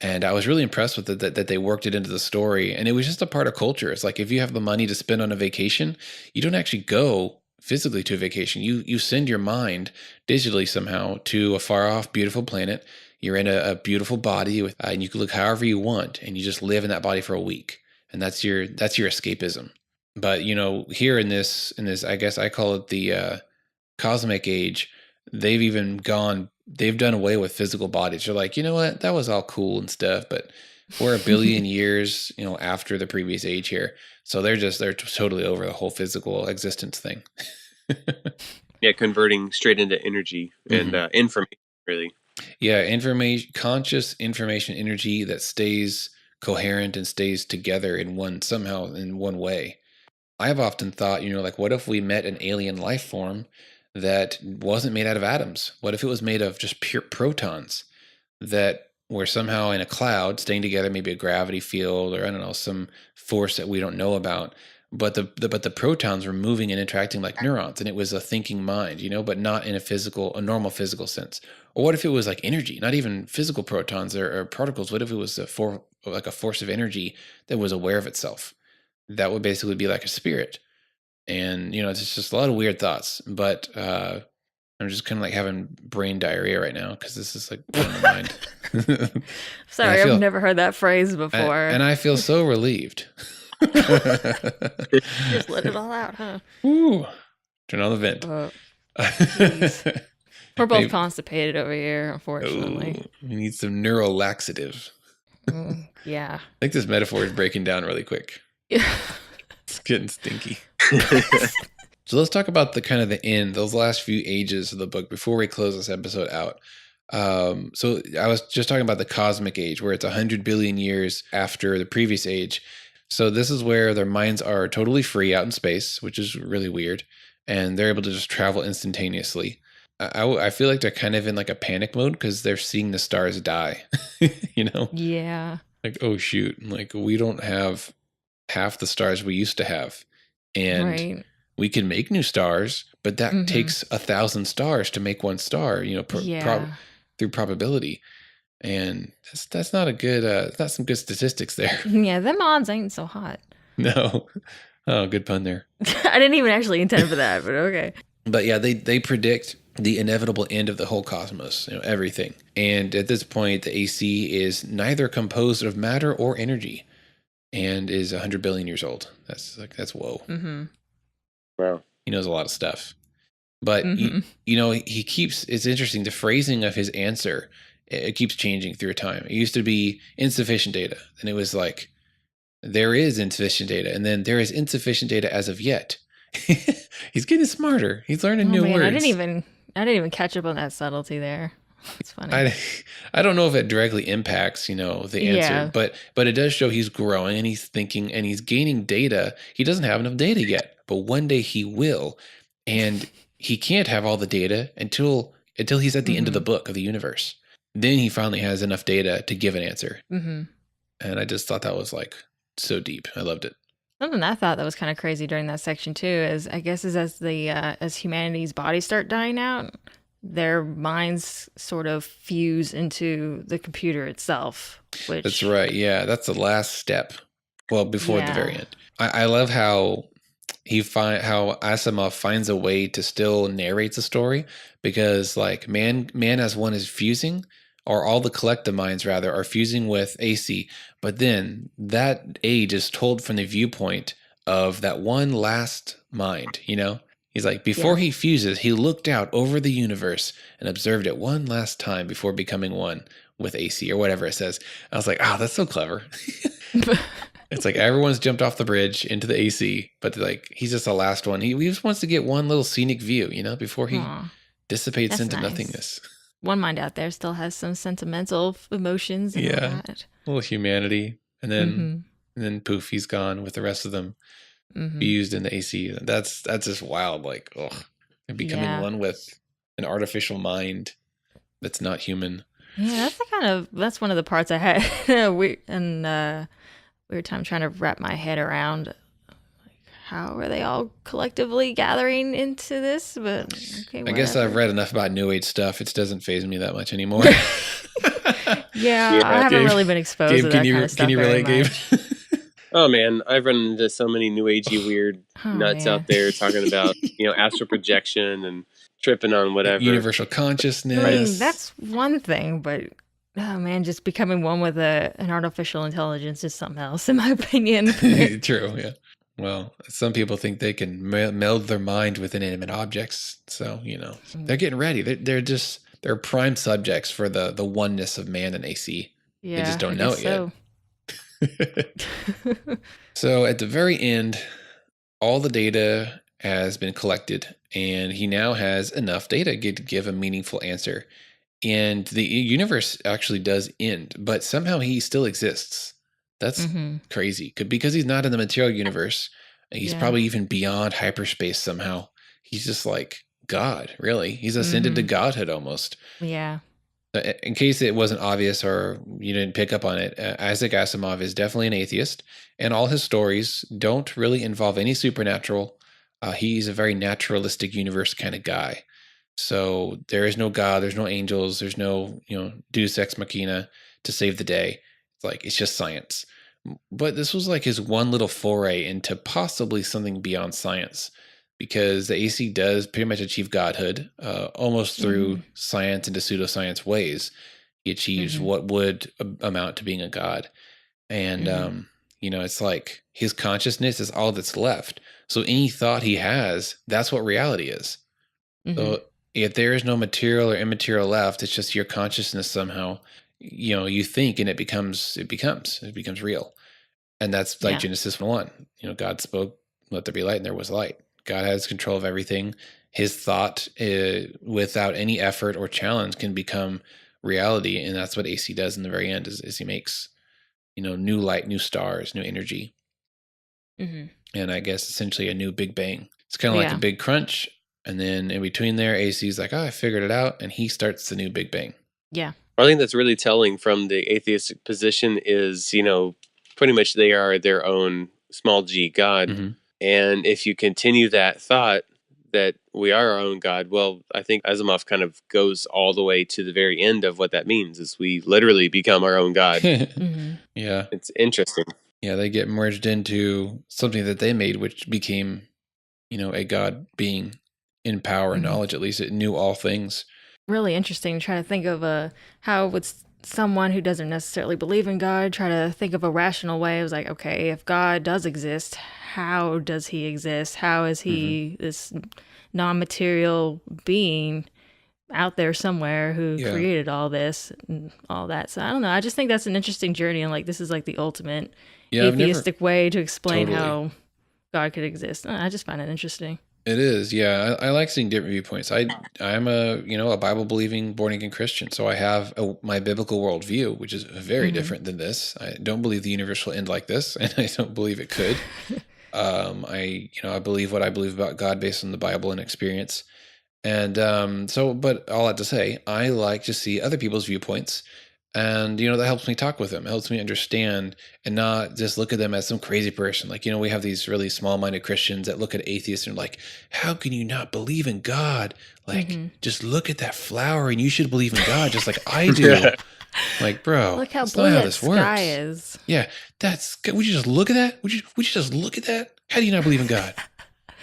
And I was really impressed with it that they worked it into the story. And it was just a part of culture. It's like, if you have the money to spend on a vacation, you don't actually go physically to a vacation. You send your mind digitally somehow to a far off, beautiful planet. You're in a beautiful body and you can look however you want, and you just live in that body for a week. And that's your escapism. But, here in this, I guess I call it the cosmic age, they've done away with physical bodies. They're like, you know what, that was all cool and stuff, but we're a billion years, after the previous age here. So they're totally over the whole physical existence thing. Yeah, converting straight into energy and information, really. Yeah, conscious information, energy that stays coherent and stays together in one way. I've often thought, like, what if we met an alien life form that wasn't made out of atoms? What if it was made of just pure protons that were somehow in a cloud staying together, maybe a gravity field, or I don't know, some force that we don't know about. But the protons were moving and interacting like neurons, and it was a thinking mind, but not in a normal physical sense. Or what if it was like energy, not even physical protons or particles? What if it was a force of energy that was aware of itself? That would basically be like a spirit. And, it's just a lot of weird thoughts. But I'm just kind of like having brain diarrhea right now because this is like blowing my mind. Sorry, I've never heard that phrase before. And I feel so relieved. Just let it all out, huh? Ooh, turn on the vent. We're both constipated over here, unfortunately. We need some neural laxative. Yeah. I think this metaphor is breaking down really quick. It's getting stinky. So let's talk about the end, those last few ages of the book before we close this episode out. So I was just talking about the cosmic age, where it's 100 billion years after the previous age. So this is where their minds are totally free out in space, which is really weird. And they're able to just travel instantaneously. I feel like they're kind of in like a panic mode because they're seeing the stars die, Yeah. Like, oh shoot, like we don't have half the stars we used to have. And we can make new stars, but that takes 1,000 stars to make one star, through probability. And that's not a good, not some good statistics there. Yeah, them odds ain't so hot. No. Oh, good pun there. I didn't even actually intend for that, but okay. But yeah, they predict the inevitable end of the whole cosmos, everything. And at this point, the AC is neither composed of matter or energy and is 100 billion years old. That's whoa. Mm-hmm. Wow. He knows a lot of stuff. But, he keeps, it's interesting, the phrasing of his answer it keeps changing through time. It used to be insufficient data, and it was like, there is insufficient data, and then there is insufficient data as of yet. He's getting smarter. He's learning new words. I didn't even catch up on that subtlety there. It's funny. I don't know if it directly impacts, the answer, but it does show he's growing and he's thinking and he's gaining data. He doesn't have enough data yet, but one day he will, and he can't have all the data until he's at the end of the book of the universe. Then he finally has enough data to give an answer. And I just thought that was like so deep. I loved it. Something I thought that was kind of crazy during that section too is, I guess, as humanity's bodies start dying out, their minds sort of fuse into the computer itself. That's right. Yeah, that's the last step. Well, before the very end. I love how how Asimov finds a way to still narrate the story, because like man as one is fusing, or all the collective minds rather are fusing with AC, but then that age is told from the viewpoint of that one last mind, He's like, before he fuses, he looked out over the universe and observed it one last time before becoming one with AC, or whatever it says. I was like, that's so clever. It's like everyone's jumped off the bridge into the AC, but like he's just the last one. He just wants to get one little scenic view, before he dissipates into nothingness. One mind out there still has some sentimental emotions. And all that. A little humanity, and then poof, he's gone with the rest of them. Fused in the AC. That's just wild. Like, and becoming one with an artificial mind that's not human. Yeah, that's one of the parts I had weird time trying to wrap my head around. Like, how are they all collectively gathering into this? But okay, I guess I've read enough about New Age stuff. It doesn't faze me that much anymore. I haven't really been exposed to that kind of stuff. Can you relate, Gabe? Oh man, I've run into so many new agey weird nuts out there talking about, astral projection and tripping on whatever. Universal consciousness. I mean, that's one thing, but just becoming one with an artificial intelligence is something else, in my opinion. True, yeah. Well, some people think they can meld their mind with inanimate objects, so they're getting ready. They're prime subjects for the oneness of man and AC. Yeah, they just don't know it yet. So at the very end, all the data has been collected, and he now has enough data to give a meaningful answer. And the universe actually does end, but somehow he still exists. That's crazy, because he's not in the material universe. He's probably even beyond hyperspace somehow. He's just like God, really. He's ascended to godhood almost. Yeah. In case it wasn't obvious or you didn't pick up on it, Isaac Asimov is definitely an atheist, and all his stories don't really involve any supernatural. He's a very naturalistic universe kind of guy. So there is no God, there's no angels, there's no, deus ex machina to save the day. It's just science. But this was like his one little foray into possibly something beyond science, because the AC does pretty much achieve godhood, almost through science into pseudoscience ways. He achieves what would amount to being a god. And, it's like his consciousness is all that's left. So any thought he has, that's what reality is. So if there is no material or immaterial left, it's just your consciousness somehow, you think, and it becomes real. And that's like Genesis 1. God spoke, let there be light, and there was light. God has control of everything. His thought, without any effort or challenge, can become reality, and that's what AC does in the very end. Is he makes, new light, new stars, new energy, and I guess essentially a new Big Bang. It's kind of like a big crunch, and then in between there, AC's like, I figured it out, and he starts the new Big Bang. Yeah, I think that's really telling from the atheistic position is, pretty much they are their own small g God. And if you continue that thought that we are our own God, well, I think Asimov kind of goes all the way to the very end of what that means, is we literally become our own God. Yeah. It's interesting. Yeah, they get merged into something that they made, which became, a God being in power and knowledge. At least it knew all things. Really interesting. Try to think of how would someone who doesn't necessarily believe in God try to think of a rational way. It was like, okay, if God does exist, how does he exist? How is he this non-material being out there somewhere who created all this and all that. So I don't know. I just think that's an interesting journey, and like this is like the ultimate atheistic way to explain how God could exist. I just find it interesting. It is, yeah. I like seeing different viewpoints. I'm a Bible believing born again Christian, so I have my biblical worldview, which is very different than this. I don't believe the universe will end like this, and I don't believe it could. I believe what I believe about God based on the Bible and experience. And but all that to say, I like to see other people's viewpoints. And, that helps me talk with them. It helps me understand and not just look at them as some crazy person. Like, we have these really small-minded Christians that look at atheists and are like, how can you not believe in God? Like, just look at that flower and you should believe in God just like I do. Like, bro, look how blue that sky is. Yeah, would you just look at that? Would you just look at that? How do you not believe in God?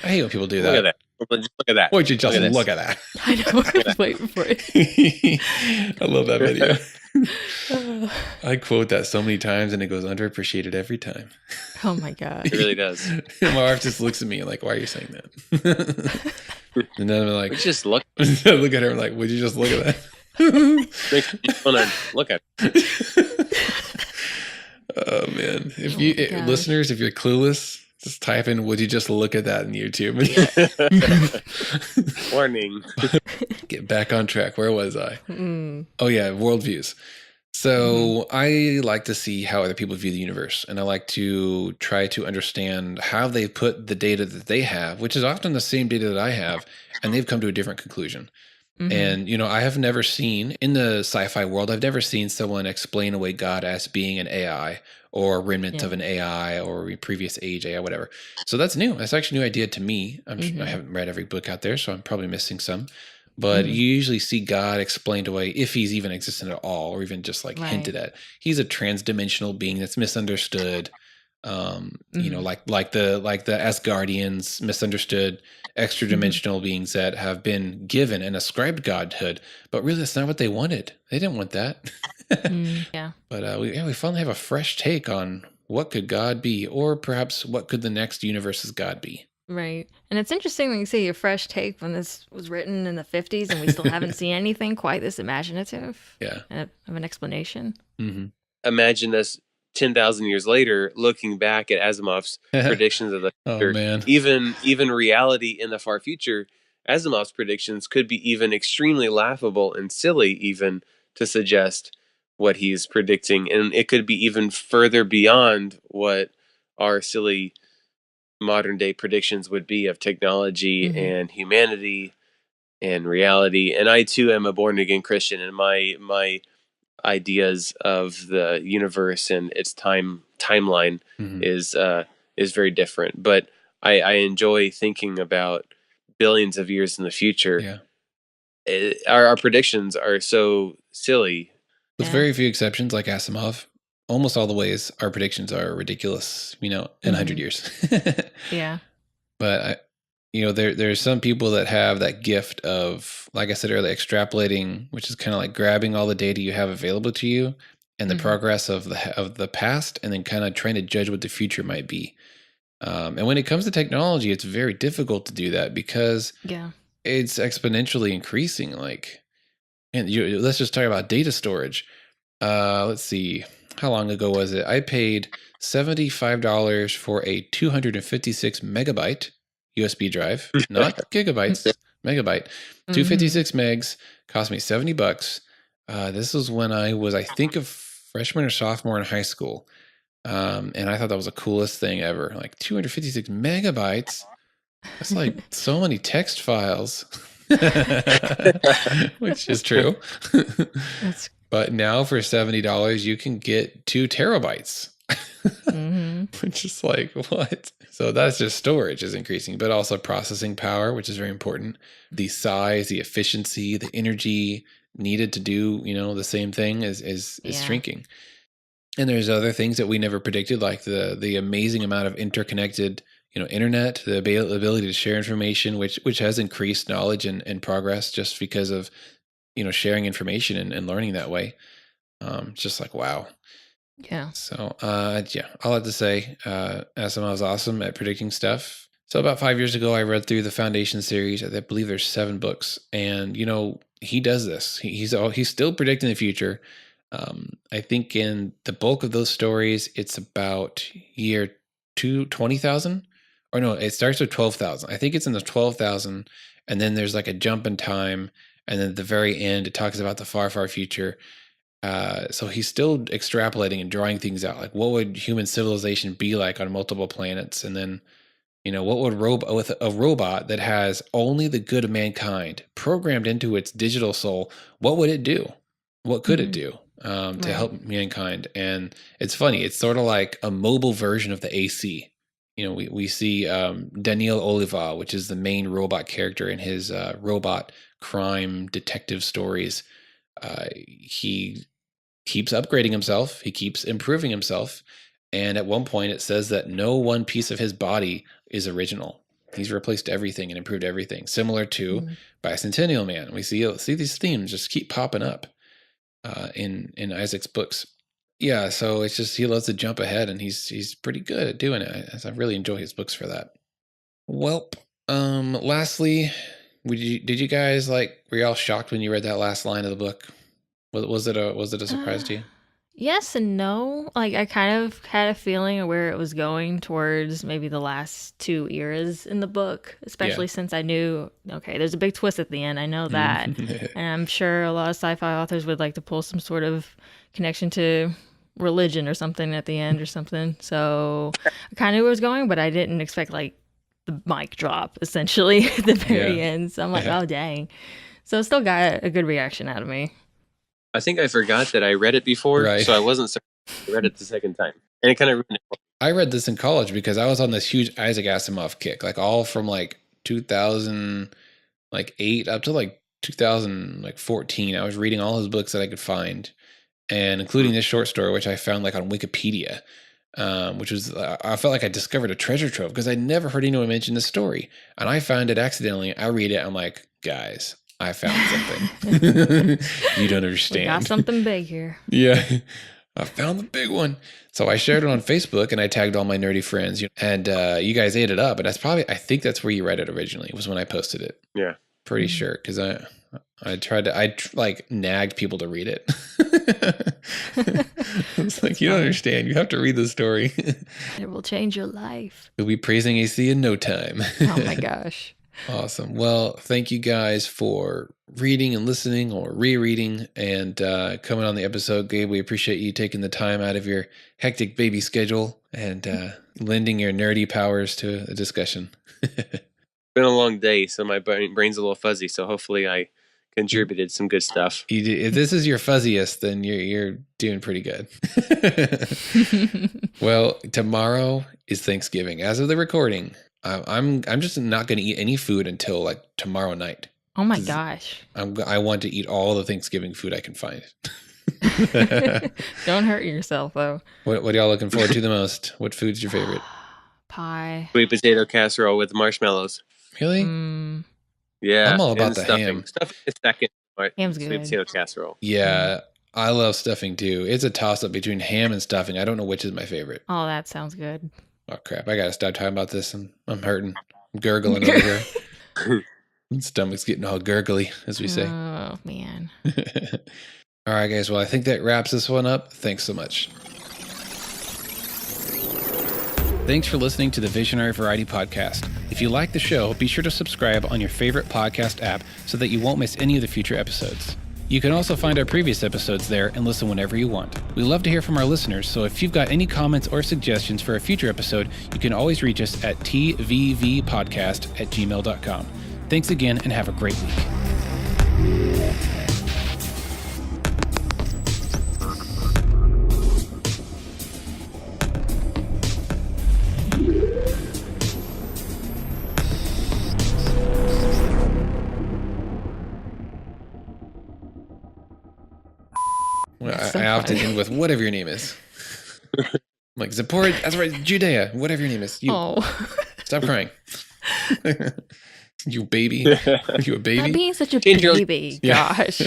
I hate when people do that. Look at that. Just look at that. Would you just look at that? I know. I was waiting for it. I love that video. I quote that so many times and it goes underappreciated every time. Oh my God. It really does. My wife just looks at me like, why are you saying that? And then I'm like, just look. Look at her like, would you just look at that? Makes me want to look at it. Oh man. Listeners, if you're clueless, just type in, would you just look at that in YouTube? Warning. Get back on track. Where was I? Oh yeah, worldviews. So I like to see how other people view the universe, and I like to try to understand how they put the data that they have, which is often the same data that I have, and they've come to a different conclusion. And, I have never seen, in the sci-fi world, I've never seen someone explain away God as being an AI or a remnant of an AI or a previous age AI, whatever. So that's new. That's actually a new idea to me. I haven't read every book out there, so I'm probably missing some. But you usually see God explained away, if he's even existent at all, or even just like hinted at. He's a trans-dimensional being that's misunderstood. Like the Asgardians misunderstood extra-dimensional beings that have been given and ascribed godhood, but really that's not what they wanted. They didn't want that. Yeah. But we finally have a fresh take on what could God be, or perhaps what could the next universe's God be. Right. And it's interesting when you see a fresh take when this was written in the 50s and we still haven't seen anything quite this imaginative of an explanation. Imagine us 10,000 years later looking back at Asimov's predictions of the future. Oh, man. Even reality in the far future, Asimov's predictions could be even extremely laughable and silly even to suggest what he's predicting. And it could be even further beyond what our silly modern day predictions would be of technology and humanity and reality. And I too am a born again Christian, and my ideas of the universe and its timeline is very different. But I enjoy thinking about billions of years in the future. Yeah. Our predictions are so silly. With very few exceptions, like Asimov, almost all the ways our predictions are ridiculous, in 100 years. Yeah. But, there's some people that have that gift of, like I said earlier, extrapolating, which is kind of like grabbing all the data you have available to you and the progress of the past, and then kind of trying to judge what the future might be. And when it comes to technology, it's very difficult to do that because it's exponentially increasing. Let's just talk about data storage. Let's see. How long ago was it? I paid $75 for a 256 megabyte USB drive, not gigabytes, megabyte. 256 megs cost me $70. This was when I was, I think, a freshman or sophomore in high school. And I thought that was the coolest thing ever. Like 256 megabytes. That's like so many text files, which is true. But now for $70, you can get 2 terabytes, which is like, what? So that's just storage is increasing, but also processing power, which is very important. The size, the efficiency, the energy needed to do, the same thing is shrinking. And there's other things that we never predicted, like the amazing amount of interconnected, internet, the ability to share information, which has increased knowledge and progress just because of, sharing information and learning that way. It's just like, wow. Yeah. So, all I have to say, Asimov's awesome at predicting stuff. So about 5 years ago, I read through the Foundation series. I believe there's 7 books. And, he does this. He's still predicting the future. I think in the bulk of those stories, it's about year 20,000, or no, it starts with 12,000. I think it's in the 12,000, and then there's like a jump in time, and then at the very end, it talks about the far, far future. So he's still extrapolating and drawing things out. Like, what would human civilization be like on multiple planets? And then, what would with a robot that has only the good of mankind programmed into its digital soul, what would it do? What could it do to help mankind? And it's funny. It's sort of like a mobile version of the AC. We see Daniel Oliva, which is the main robot character in his robot crime detective stories. He keeps upgrading himself. He keeps improving himself. And at one point it says that no one piece of his body is original. He's replaced everything and improved everything, similar to Bicentennial Man. We see these themes just keep popping up in Isaac's books. Yeah, so it's just, he loves to jump ahead, and he's pretty good at doing it. I really enjoy his books for that. Well, lastly, did you guys were you all shocked when you read that last line of the book? Was it a surprise to you? Yes and no. I kind of had a feeling of where it was going towards maybe the last two eras in the book, especially since I knew, okay, there's a big twist at the end. I know that. And I'm sure a lot of sci-fi authors would like to pull some sort of connection to religion or something at the end or something. So I kind of knew where it was going, but I didn't expect the mic drop essentially at the very end. So I'm like, oh, dang. So it still got a good reaction out of me. I think I forgot that I read it before, so I wasn't certain I read it the second time. And it kind of ruined it. I read this in college because I was on this huge Isaac Asimov kick, all from 2008 up to 2014. I was reading all his books that I could find, and including this short story, which I found on Wikipedia, which was, I felt like I discovered a treasure trove because I'd never heard anyone mention this story. And I found it accidentally. I read it. I'm like, guys, I found something. You don't understand. We got something big here. Yeah. I found the big one. So I shared it on Facebook, and I tagged all my nerdy friends, and you guys ate it up. But I think that's where you read it originally, was when I posted it. Yeah. Pretty sure. Cause I nagged people to read it. It's you don't understand. You have to read the story. It will change your life. You'll be praising AC in no time. Oh my gosh. Awesome. Well, thank you guys for reading and listening, or rereading, and coming on the episode. Gabe, we appreciate you taking the time out of your hectic baby schedule and lending your nerdy powers to a discussion. It's been a long day, so my brain's a little fuzzy, so hopefully I contributed some good stuff. If this is your fuzziest, then you're doing pretty good. Well, tomorrow is Thanksgiving. As of the recording, I'm just not going to eat any food until tomorrow night. Oh my gosh! I want to eat all the Thanksgiving food I can find. Don't hurt yourself though. What are y'all looking forward to the most? What food's your favorite? Pie. Sweet potato casserole with marshmallows. Really? Yeah. I'm all about the stuffing. ham. Stuffing is second. Ham's good. Sweet potato casserole. Yeah, I love stuffing too. It's a toss-up between ham and stuffing. I don't know which is my favorite. Oh, that sounds good. Oh crap! I gotta stop talking about this. I'm hurting. I'm gurgling over here. My stomach's getting all gurgly, as we say. Oh man. All right, guys. Well, I think that wraps this one up. Thanks so much. Thanks for listening to the Visionary Variety Podcast. If you like the show, be sure to subscribe on your favorite podcast app so that you won't miss any of the future episodes. You can also find our previous episodes there and listen whenever you want. We love to hear from our listeners, so if you've got any comments or suggestions for a future episode, you can always reach us at tvvpodcast@gmail.com. Thanks again, and have a great week. I often end with whatever your name is. I'm Zipporah, that's right, Judea, whatever your name is. You. Oh. Stop crying. You baby. Are you a baby? Not being such a baby. Yeah. Gosh.